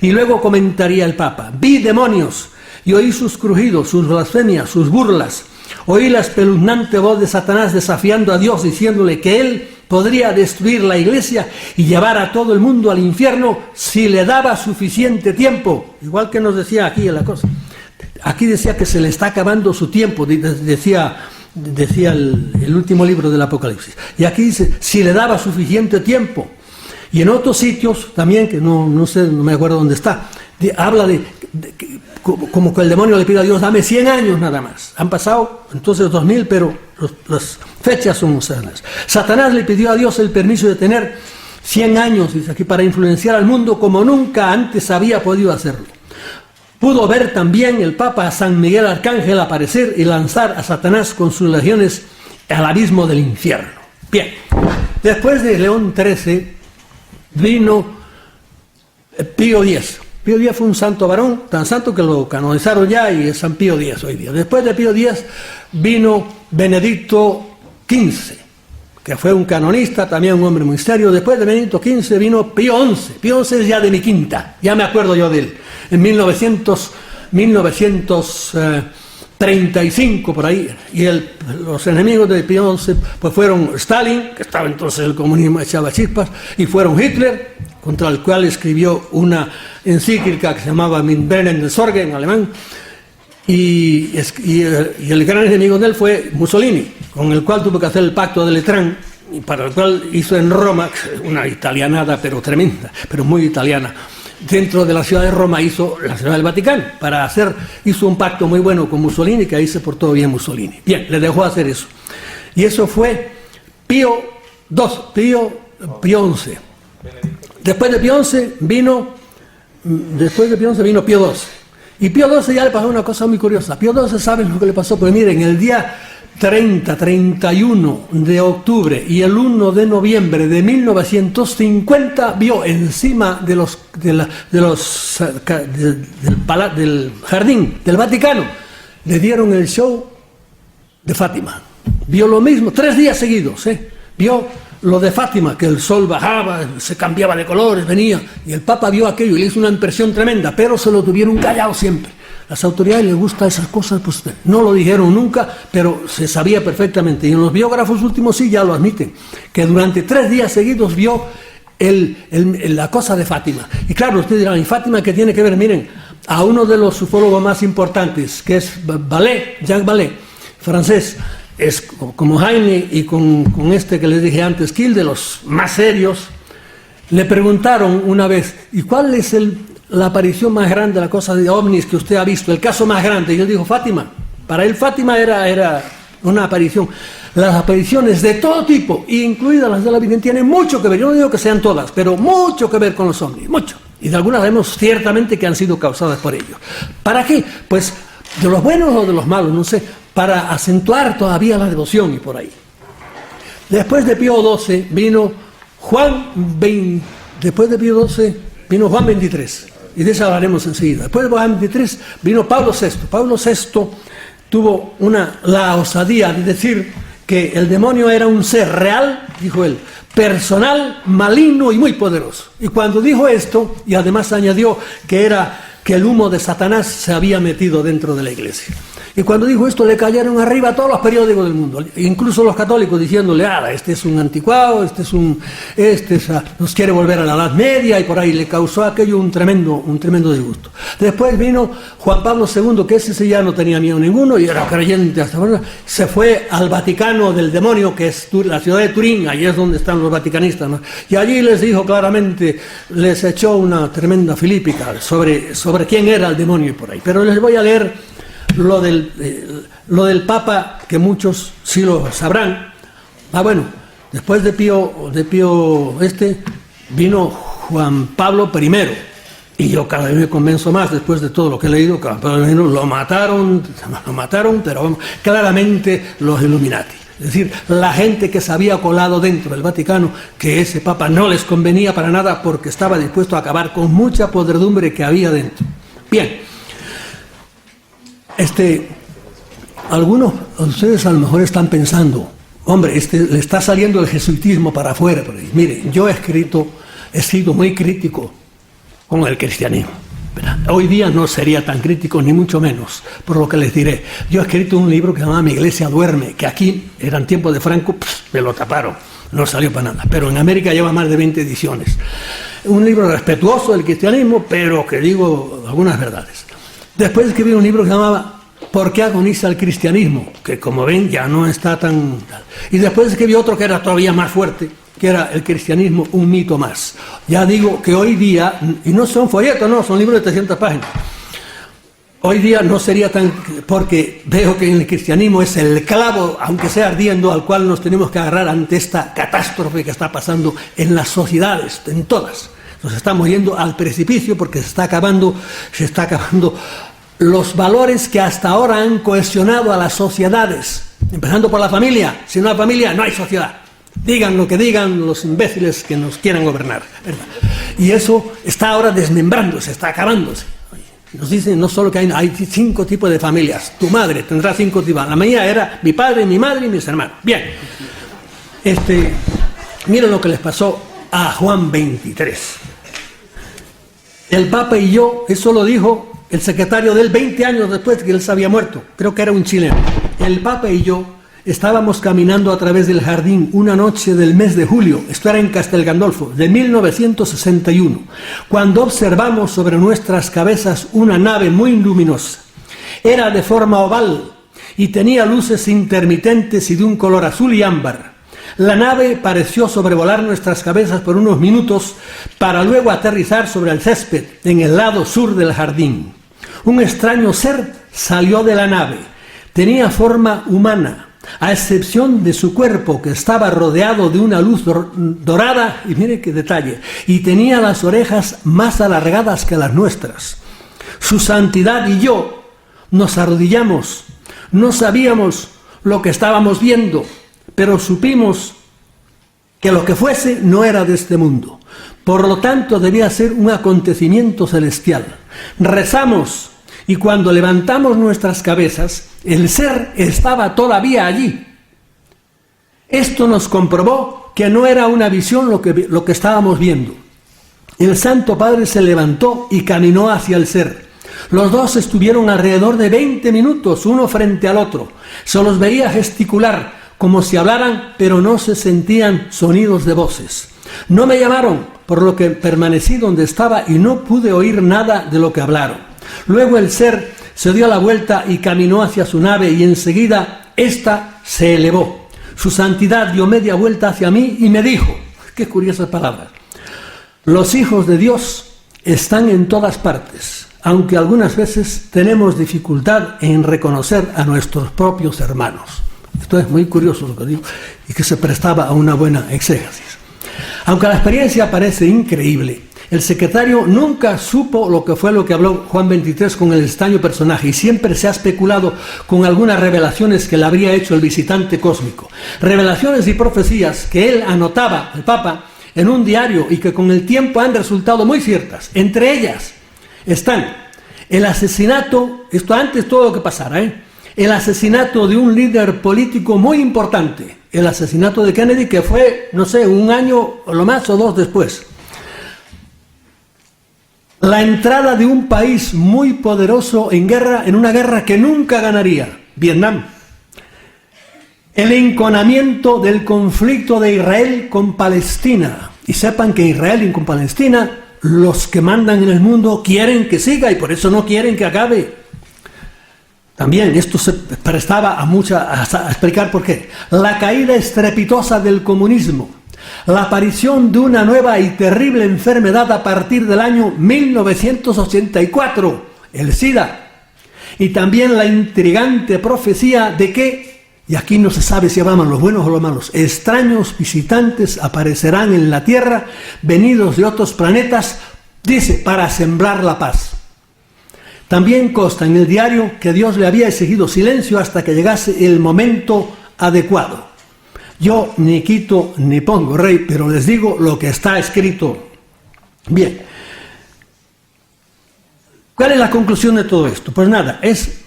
Y luego comentaría el Papa: vi demonios y oí sus crujidos, sus blasfemias, sus burlas. Oí la espeluznante voz de Satanás desafiando a Dios, diciéndole que él podría destruir la iglesia y llevar a todo el mundo al infierno si le daba suficiente tiempo. Igual que nos decía aquí en la cosa. Aquí decía que se le está acabando su tiempo, decía el último libro del Apocalipsis. Y aquí dice, si le daba suficiente tiempo. Y en otros sitios también, que no sé, no me acuerdo dónde está, habla de como que el demonio le pide a Dios: dame 100 años nada más. Han pasado entonces 2000, pero las fechas son musanas. Satanás le pidió a Dios el permiso de tener 100 años, dice aquí, para influenciar al mundo como nunca antes había podido hacerlo. Pudo ver también el Papa a San Miguel Arcángel aparecer y lanzar a Satanás con sus legiones al abismo del infierno. Bien, después de León XIII vino Pío X. Pío X fue un santo varón, tan santo que lo canonizaron ya y es San Pío X hoy día. Después de Pío X vino Benedicto XV, que fue un canonista, también un hombre muy serio. Después de Benedicto XV vino Pío XI. Pío XI es ya de mi quinta, ya me acuerdo yo de él. En 1935 por ahí, y los enemigos de Pío XI pues fueron Stalin, que estaba entonces el comunismo echaba chispas, y fueron Hitler, contra el cual escribió una encíclica que se llamaba Mit Brennen des Sorge en alemán, y el gran enemigo de él fue Mussolini, con el cual tuvo que hacer el pacto de Letrán, y para el cual hizo en Roma una italianada pero tremenda, pero muy italiana. Dentro de la ciudad de Roma hizo la ciudad del Vaticano, hizo un pacto muy bueno con Mussolini, que ahí se portó bien Mussolini. Bien, le dejó hacer eso. Y eso fue Pío XI. Después de Pío XI vino Pío XII. Y Pío XII ya le pasó una cosa muy curiosa. Pío XII, ¿saben lo que le pasó? Pues miren, el día 31 de octubre y el 1 de noviembre de 1950 vio encima del jardín del Vaticano, le dieron el show de Fátima. Vio lo mismo 3 días seguidos, vio lo de Fátima, que el sol bajaba, se cambiaba de colores, venía, y el Papa vio aquello y le hizo una impresión tremenda, pero se lo tuvieron callado siempre. Las autoridades les gustan esas cosas, pues no lo dijeron nunca, pero se sabía perfectamente. Y en los biógrafos últimos sí ya lo admiten, que durante 3 días seguidos vio la cosa de Fátima. Y claro, ustedes dirán, ¿y Fátima qué tiene que ver? Miren, a uno de los ufólogos más importantes, que es Jacques Vallée, francés, es como Jaime y con este que les dije antes, Kiel, de los más serios, le preguntaron una vez: ¿y cuál es la aparición más grande, la cosa de ovnis que usted ha visto, el caso más grande? Y él dijo: Fátima. Para él Fátima era una aparición. Las apariciones de todo tipo, incluidas las de la Virgen, tienen mucho que ver. Yo no digo que sean todas, pero mucho que ver con los ovnis, mucho. Y de algunas vemos ciertamente que han sido causadas por ellos. ¿Para qué? Pues de los buenos o de los malos, no sé, para acentuar todavía la devoción y por ahí. Después de Pío XII vino Juan XXIII, y de eso hablaremos enseguida. Después de Juan XXIII vino Pablo VI. Pablo VI tuvo la osadía de decir que el demonio era un ser real, dijo él, personal, maligno y muy poderoso. Y cuando dijo esto, y además añadió que el humo de Satanás se había metido dentro de la iglesia. Y cuando dijo esto le cayeron arriba a todos los periódicos del mundo, incluso los católicos, diciéndole, este es un anticuado, nos quiere volver a la Edad Media, y por ahí le causó aquello un tremendo disgusto. Después vino Juan Pablo II, que ese sí ya no tenía miedo ninguno y era creyente hasta ahora, se fue al Vaticano del demonio, que es la ciudad de Turín, allí es donde están los vaticanistas, ¿no? Y allí les dijo claramente, les echó una tremenda filípica sobre quién era el demonio y por ahí. Pero les voy a leer lo del Papa, que muchos sí lo sabrán. Bueno, después de Pío vino Juan Pablo I, y yo cada vez me convenzo más, después de todo lo que he leído, que lo mataron, pero vamos, claramente los Illuminati. Es decir, la gente que se había colado dentro del Vaticano, que ese Papa no les convenía para nada porque estaba dispuesto a acabar con mucha podredumbre que había dentro. Bien. Algunos de ustedes a lo mejor están pensando, hombre, le está saliendo el jesuitismo para afuera. Pero, mire, yo he sido muy crítico con el cristianismo. Hoy día no sería tan crítico, ni mucho menos, por lo que les diré. Yo he escrito un libro que se llama Mi iglesia duerme, que aquí, eran tiempos de Franco, me lo taparon, no salió para nada. Pero en América lleva más de 20 ediciones. Un libro respetuoso del cristianismo, pero que digo algunas verdades. Después escribí un libro que se llamaba ¿Por qué agoniza el cristianismo? Que como ven ya no está tan... Y después escribí otro que era todavía más fuerte, que era El cristianismo, un mito más. Ya digo que hoy día, y no son folletos, no, son libros de 300 páginas. Hoy día no sería tan... porque veo que el cristianismo es el clavo, aunque sea ardiendo, al cual nos tenemos que agarrar ante esta catástrofe que está pasando en las sociedades, en todas. Nos estamos yendo al precipicio porque se está acabando los valores que hasta ahora han cohesionado a las sociedades, empezando por la familia. Sin una familia no hay sociedad. Digan lo que digan los imbéciles que nos quieran gobernar, ¿verdad? Y eso está ahora desmembrándose, está acabándose. Nos dicen no solo que hay 5 tipos de familias. Tu madre tendrá 5 tipos. La mía era mi padre, mi madre y mis hermanos. Bien. Miren lo que les pasó a Juan XXIII. El Papa y yo, eso lo dijo el secretario de él 20 años después de que él se había muerto, creo que era un chileno. El Papa y yo estábamos caminando a través del jardín una noche del mes de julio, esto era en Castel Gandolfo, de 1961, cuando observamos sobre nuestras cabezas una nave muy luminosa. Era de forma oval y tenía luces intermitentes y de un color azul y ámbar. La nave pareció sobrevolar nuestras cabezas por unos minutos para luego aterrizar sobre el césped en el lado sur del jardín. Un extraño ser salió de la nave. Tenía forma humana, a excepción de su cuerpo, que estaba rodeado de una luz dorada, y mire qué detalle, y tenía las orejas más alargadas que las nuestras. Su santidad y yo nos arrodillamos. No sabíamos lo que estábamos viendo, pero supimos que lo que fuese no era de este mundo. Por lo tanto, debía ser un acontecimiento celestial. Rezamos, y cuando levantamos nuestras cabezas, el ser estaba todavía allí. Esto nos comprobó que no era una visión lo que estábamos viendo. El Santo Padre se levantó y caminó hacia el ser. Los dos estuvieron alrededor de 20 minutos, uno frente al otro. Se los veía gesticular, como si hablaran, pero no se sentían sonidos de voces. No me llamaron, por lo que permanecí donde estaba y no pude oír nada de lo que hablaron. Luego el ser se dio la vuelta y caminó hacia su nave y enseguida ésta se elevó. Su santidad dio media vuelta hacia mí y me dijo, qué curiosas palabras, los hijos de Dios están en todas partes, aunque algunas veces tenemos dificultad en reconocer a nuestros propios hermanos. Esto es muy curioso lo que digo y que se prestaba a una buena exégesis. Aunque la experiencia parece increíble, el secretario nunca supo lo que habló Juan XXIII con el extraño personaje y siempre se ha especulado con algunas revelaciones que le habría hecho el visitante cósmico. Revelaciones y profecías que él anotaba, el Papa, en un diario y que con el tiempo han resultado muy ciertas. Entre ellas están el asesinato, esto antes todo lo que pasara, el asesinato de un líder político muy importante, el asesinato de Kennedy, que fue, no sé, un año o lo más o 2 después. la entrada de un país muy poderoso en guerra, en una guerra que nunca ganaría, Vietnam. El enconamiento del conflicto de Israel con Palestina. Y sepan que Israel y con Palestina, los que mandan en el mundo quieren que siga y por eso no quieren que acabe. También esto se prestaba a explicar por qué. La caída estrepitosa del comunismo. La aparición de una nueva y terrible enfermedad a partir del año 1984, el SIDA. Y también la intrigante profecía de que, y aquí no se sabe si llaman los buenos o los malos, extraños visitantes aparecerán en la Tierra, venidos de otros planetas, dice, para sembrar la paz. También consta en el diario que Dios le había exigido silencio hasta que llegase el momento adecuado. Yo ni quito ni pongo, rey, pero les digo lo que está escrito. Bien. ¿Cuál es la conclusión de todo esto? Pues nada, es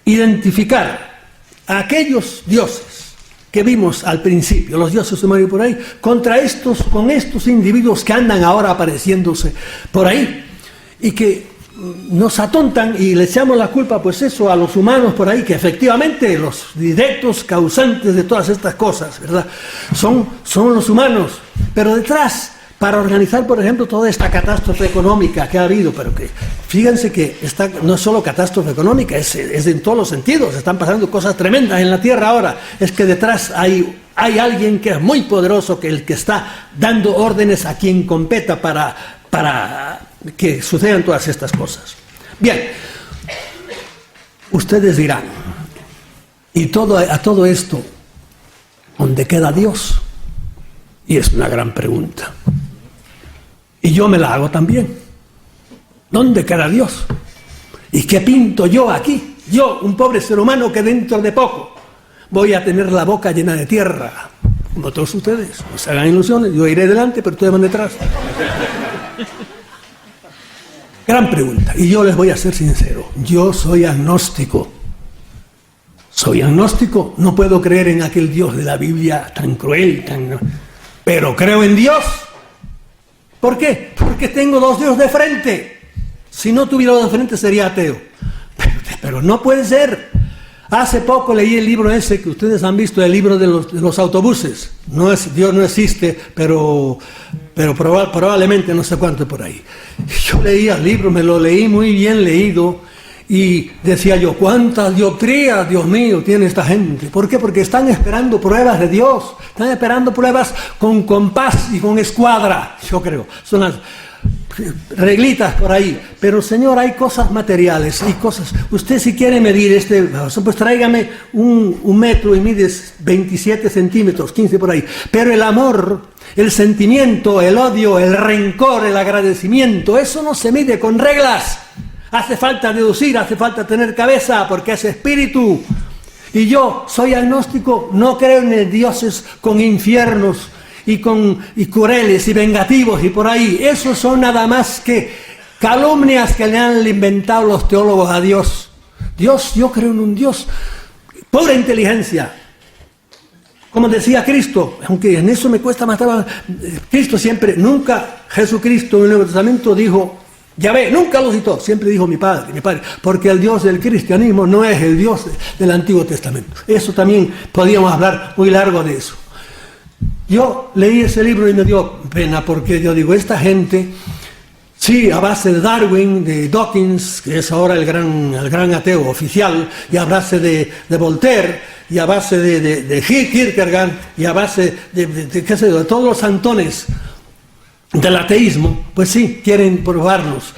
identificar a aquellos dioses que vimos al principio, los dioses sumerios por ahí, con estos individuos que andan ahora apareciéndose por ahí y que nos atontan y le echamos la culpa, pues eso, a los humanos por ahí, que efectivamente los directos causantes de todas estas cosas, ¿verdad? Son los humanos, pero detrás, para organizar, por ejemplo, toda esta catástrofe económica que ha habido, pero que, fíjense que esta no es solo catástrofe económica, es en todos los sentidos, están pasando cosas tremendas en la Tierra ahora, es que detrás hay alguien que es muy poderoso, que el que está dando órdenes a quien competa para que sucedan todas estas cosas. Bien, ustedes dirán, y a todo esto, ¿dónde queda Dios? Y es una gran pregunta. Y yo me la hago también. ¿Dónde queda Dios? ¿Y qué pinto yo aquí? Yo, un pobre ser humano que dentro de poco voy a tener la boca llena de tierra, como todos ustedes. No se hagan ilusiones, yo iré delante, pero ustedes van detrás. Gran pregunta, y yo les voy a ser sincero, yo soy agnóstico. Soy agnóstico, no puedo creer en aquel Dios de la Biblia tan cruel, pero creo en Dios. ¿Por qué? Porque tengo dos dioses de frente. Si no tuviera dos de frente sería ateo. Pero no puede ser. Hace poco leí el libro ese que ustedes han visto, el libro de los autobuses. Dios no existe, pero probablemente no sé cuánto por ahí. Yo leía el libro, me lo leí muy bien leído y decía yo, ¿cuántas dioptrías, Dios mío, tiene esta gente? ¿Por qué? Porque están esperando pruebas de Dios, están esperando pruebas con compás y con escuadra, yo creo. Son las reglitas por ahí, pero Señor, hay cosas materiales, hay cosas. Usted si quiere medir pues tráigame un metro y mides 27 centímetros, 15 por ahí, pero el amor, el sentimiento, el odio, el rencor, el agradecimiento, eso no se mide con reglas. Hace falta deducir, hace falta tener cabeza, porque es espíritu. Y yo soy agnóstico, no creo en el dioses con infiernos y crueles y vengativos y por ahí. Esos son nada más que calumnias que le han inventado los teólogos a Dios. Dios, yo creo en un Dios, pura inteligencia. Como decía Cristo, aunque en eso me cuesta más trabajo, Jesucristo en el Nuevo Testamento dijo, Yahvé, nunca lo citó, siempre dijo mi padre, porque el Dios del cristianismo no es el Dios del Antiguo Testamento. Eso también podríamos hablar muy largo de eso. Yo leí ese libro y me dio pena porque yo digo, esta gente, sí, a base de Darwin, de Dawkins, que es ahora el gran ateo oficial, y a base de Voltaire, y a base de Kierkegaard, y a base de todos los santones del ateísmo, pues sí, quieren probarnos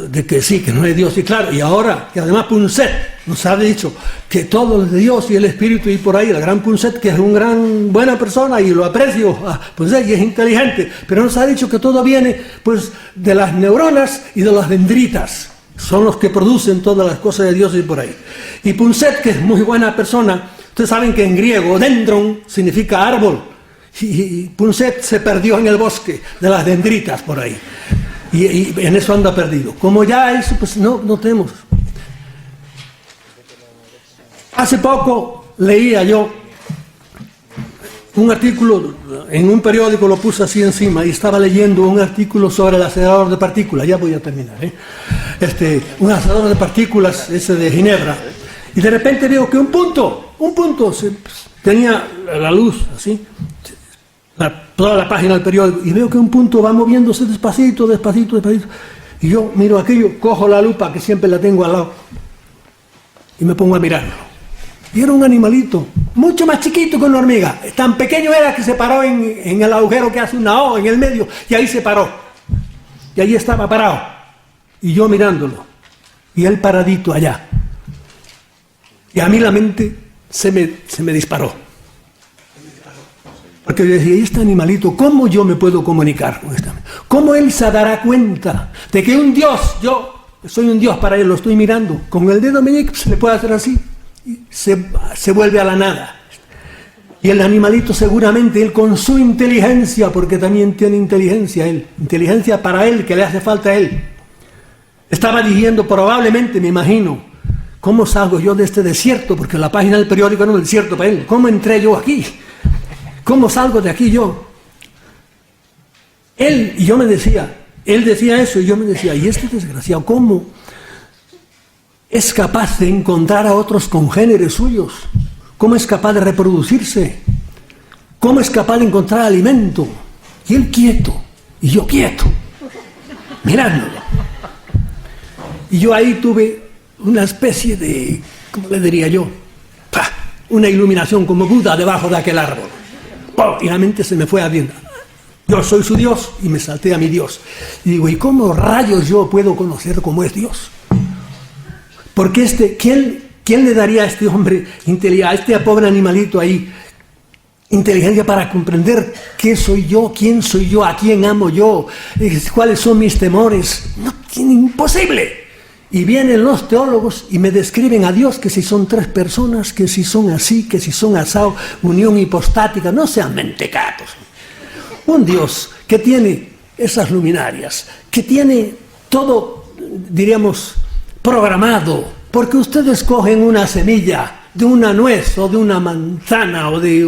de que sí, que no hay Dios. Y claro, y ahora, que además Punset nos ha dicho que todo es de Dios y el Espíritu, y por ahí el gran Punset, que es una buena persona y lo aprecio, Punset, y es inteligente, pero nos ha dicho que todo viene pues de las neuronas y de las dendritas, son los que producen todas las cosas de Dios y por ahí. Y Punset, que es muy buena persona, ustedes saben que en griego dendron significa árbol, y Punset se perdió en el bosque de las dendritas por ahí. Y en eso anda perdido. Como ya eso, pues no tenemos. Hace poco leía yo un artículo en un periódico, lo puse así encima, y estaba leyendo un artículo sobre el acelerador de partículas. Ya voy a terminar, un acelerador de partículas, ese de Ginebra, y de repente veo que un punto, tenía la luz así, toda la página del periódico, y veo que un punto va moviéndose despacito, y yo miro aquello, cojo la lupa, que siempre la tengo al lado, y me pongo a mirarlo. Y era un animalito, mucho más chiquito que una hormiga. Tan pequeño era que se paró en el agujero que hace una O en el medio, y ahí se paró. Y ahí estaba parado. Y yo mirándolo. Y él paradito allá. Y a mí la mente se me disparó. Porque yo decía, ¿y este animalito, cómo yo me puedo comunicar con este animalito? ¿Cómo él se dará cuenta de que un Dios, yo soy un Dios para él, lo estoy mirando, con el dedo meñique se le puede hacer así? Y se vuelve a la nada. Y el animalito seguramente, él con su inteligencia, porque también tiene inteligencia él, inteligencia para él, que le hace falta a él, estaba diciendo probablemente, me imagino, ¿cómo salgo yo de este desierto? Porque la página del periódico era un desierto para él. ¿Cómo entré yo aquí? ¿Cómo salgo de aquí yo? Él, y yo me decía, él decía eso, y yo me decía, ¿y este desgraciado cómo es capaz de encontrar a otros congéneres suyos? ¿Cómo es capaz de reproducirse? ¿Cómo es capaz de encontrar alimento? Y él quieto, y yo quieto, mirándolo. Y yo ahí tuve una especie de, ¿cómo le diría yo? Una iluminación como Buda debajo de aquel árbol. Y la mente se me fue abriendo. Yo soy su Dios, y me salté a mi Dios. Y digo, ¿y cómo rayos yo puedo conocer cómo es Dios? Porque ¿quién le daría a este hombre, a este pobre animalito ahí, inteligencia para comprender qué soy yo, quién soy yo, a quién amo yo, cuáles son mis temores? No, imposible. Y vienen los teólogos y me describen a Dios que si son tres personas, que si son así, que si son asado, unión hipostática, no sean mentecatos. Un Dios que tiene esas luminarias, que tiene todo, diríamos, programado, porque ustedes cogen una semilla de una nuez o de una manzana o de,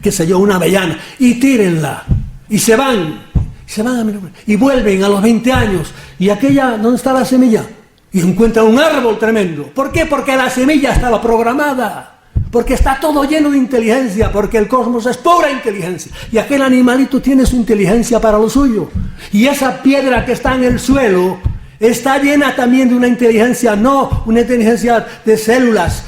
qué sé yo, una avellana, y tírenla, y se van y vuelven a los 20 años, y aquella, ¿dónde está la semilla? Y encuentran un árbol tremendo. ¿Por qué? Porque la semilla estaba programada, porque está todo lleno de inteligencia, porque el cosmos es pura inteligencia, y aquel animalito tiene su inteligencia para lo suyo, y esa piedra que está en el suelo está llena también de una inteligencia, no una inteligencia de células,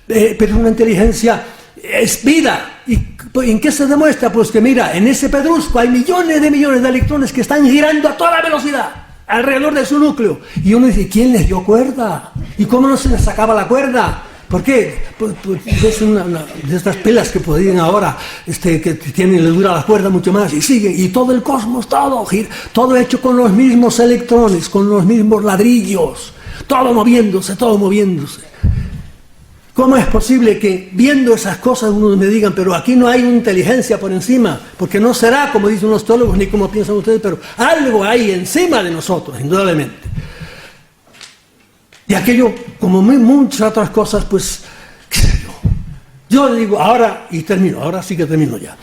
pero una inteligencia, es vida. ¿Y en qué se demuestra? Pues que mira, en ese pedrusco hay millones de electrones que están girando a toda velocidad alrededor de su núcleo. Y uno dice, ¿quién les dio cuerda? ¿Y cómo no se les sacaba la cuerda? ¿Por qué? Pues es una de estas pilas que podrían ahora, que le dura la cuerda mucho más, y sigue, y todo el cosmos, todo hecho con los mismos electrones, con los mismos ladrillos, todo moviéndose. ¿Cómo es posible que viendo esas cosas uno me digan, pero aquí no hay inteligencia por encima? Porque no será como dicen los teólogos ni como piensan ustedes, pero algo hay encima de nosotros, indudablemente. Y aquello, como muchas otras cosas, pues, qué sé yo digo, ahora sí que termino ya.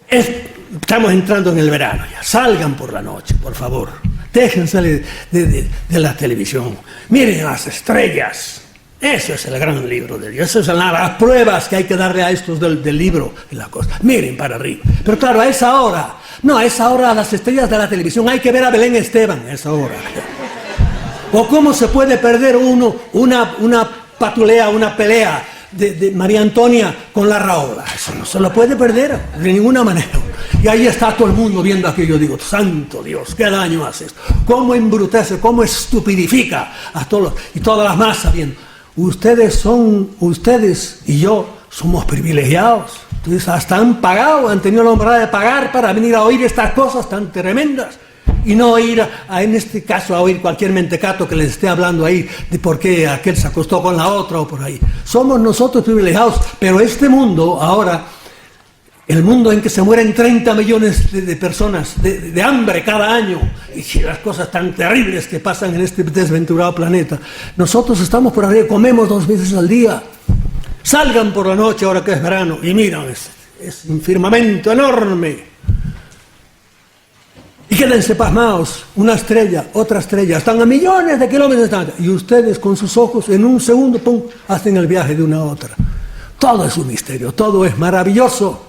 Estamos entrando en el verano ya, salgan por la noche, por favor, déjense de la televisión, miren las estrellas. Eso es el gran libro de Dios, esas son las pruebas que hay que darle a estos del libro de la cosa. Miren para arriba. Pero claro, a esa hora a las estrellas de la televisión hay que ver a Belén Esteban, a esa hora. O cómo se puede perder uno una patulea, una pelea de María Antonia con la Raola. Eso no se lo puede perder de ninguna manera. Y ahí está todo el mundo viendo aquello. Digo, santo Dios, qué daño hace esto. Cómo embrutece, cómo estupidifica a todos y todas las masas viendo. Ustedes y yo somos privilegiados. Entonces hasta han tenido la humildad de pagar para venir a oír estas cosas tan tremendas. Y no ir, en este caso, a oír cualquier mentecato que les esté hablando ahí de por qué aquel se acostó con la otra o por ahí. Somos nosotros privilegiados, pero este mundo ahora, el mundo en que se mueren 30 millones de personas de hambre cada año, y las cosas tan terribles que pasan en este desventurado planeta, nosotros estamos por arriba, comemos 2 veces al día, Salgan por la noche ahora que es verano y miran, es un firmamento enorme. Y quédense pasmados, una estrella, otra estrella, están a millones de kilómetros de distancia. Y ustedes con sus ojos en un segundo, ¡pum!, hacen el viaje de una a otra. Todo es un misterio, todo es maravilloso.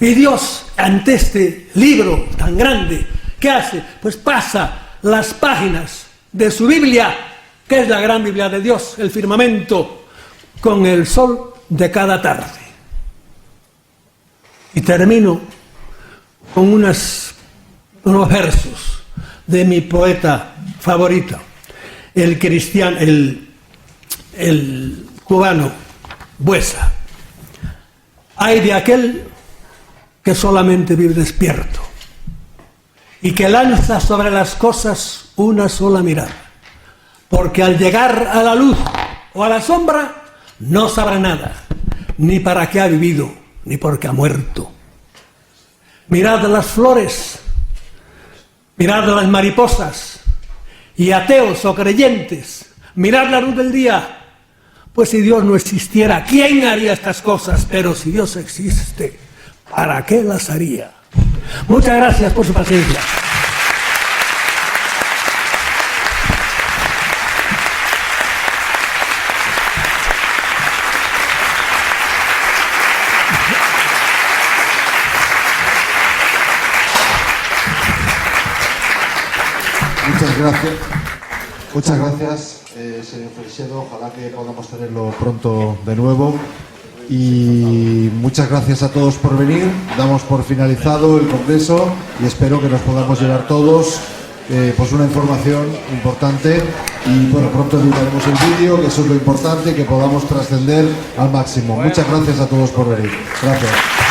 Y Dios, ante este libro tan grande, ¿qué hace? Pues pasa las páginas de su Biblia, que es la gran Biblia de Dios, el firmamento, con el sol de cada tarde. Y termino con unos versos de mi poeta favorito, el cristiano, el cubano Buesa. Ay de aquel que solamente vive despierto y que lanza sobre las cosas una sola mirada, porque al llegar a la luz o a la sombra no sabrá nada, ni para qué ha vivido, ni por qué ha muerto. Mirad las flores, mirad las mariposas, y ateos o creyentes, mirad la luz del día, pues si Dios no existiera, ¿quién haría estas cosas? Pero si Dios existe, ¿para qué las haría? Muchas gracias por su paciencia. Muchas gracias, señor Freixedo. Ojalá que podamos tenerlo pronto de nuevo. Y muchas gracias a todos por venir. Damos por finalizado el congreso y espero que nos podamos llevar todos pues una información importante. Y bueno, pronto editaremos el vídeo, que eso es lo importante, que podamos trascender al máximo. Muchas gracias a todos por venir. Gracias.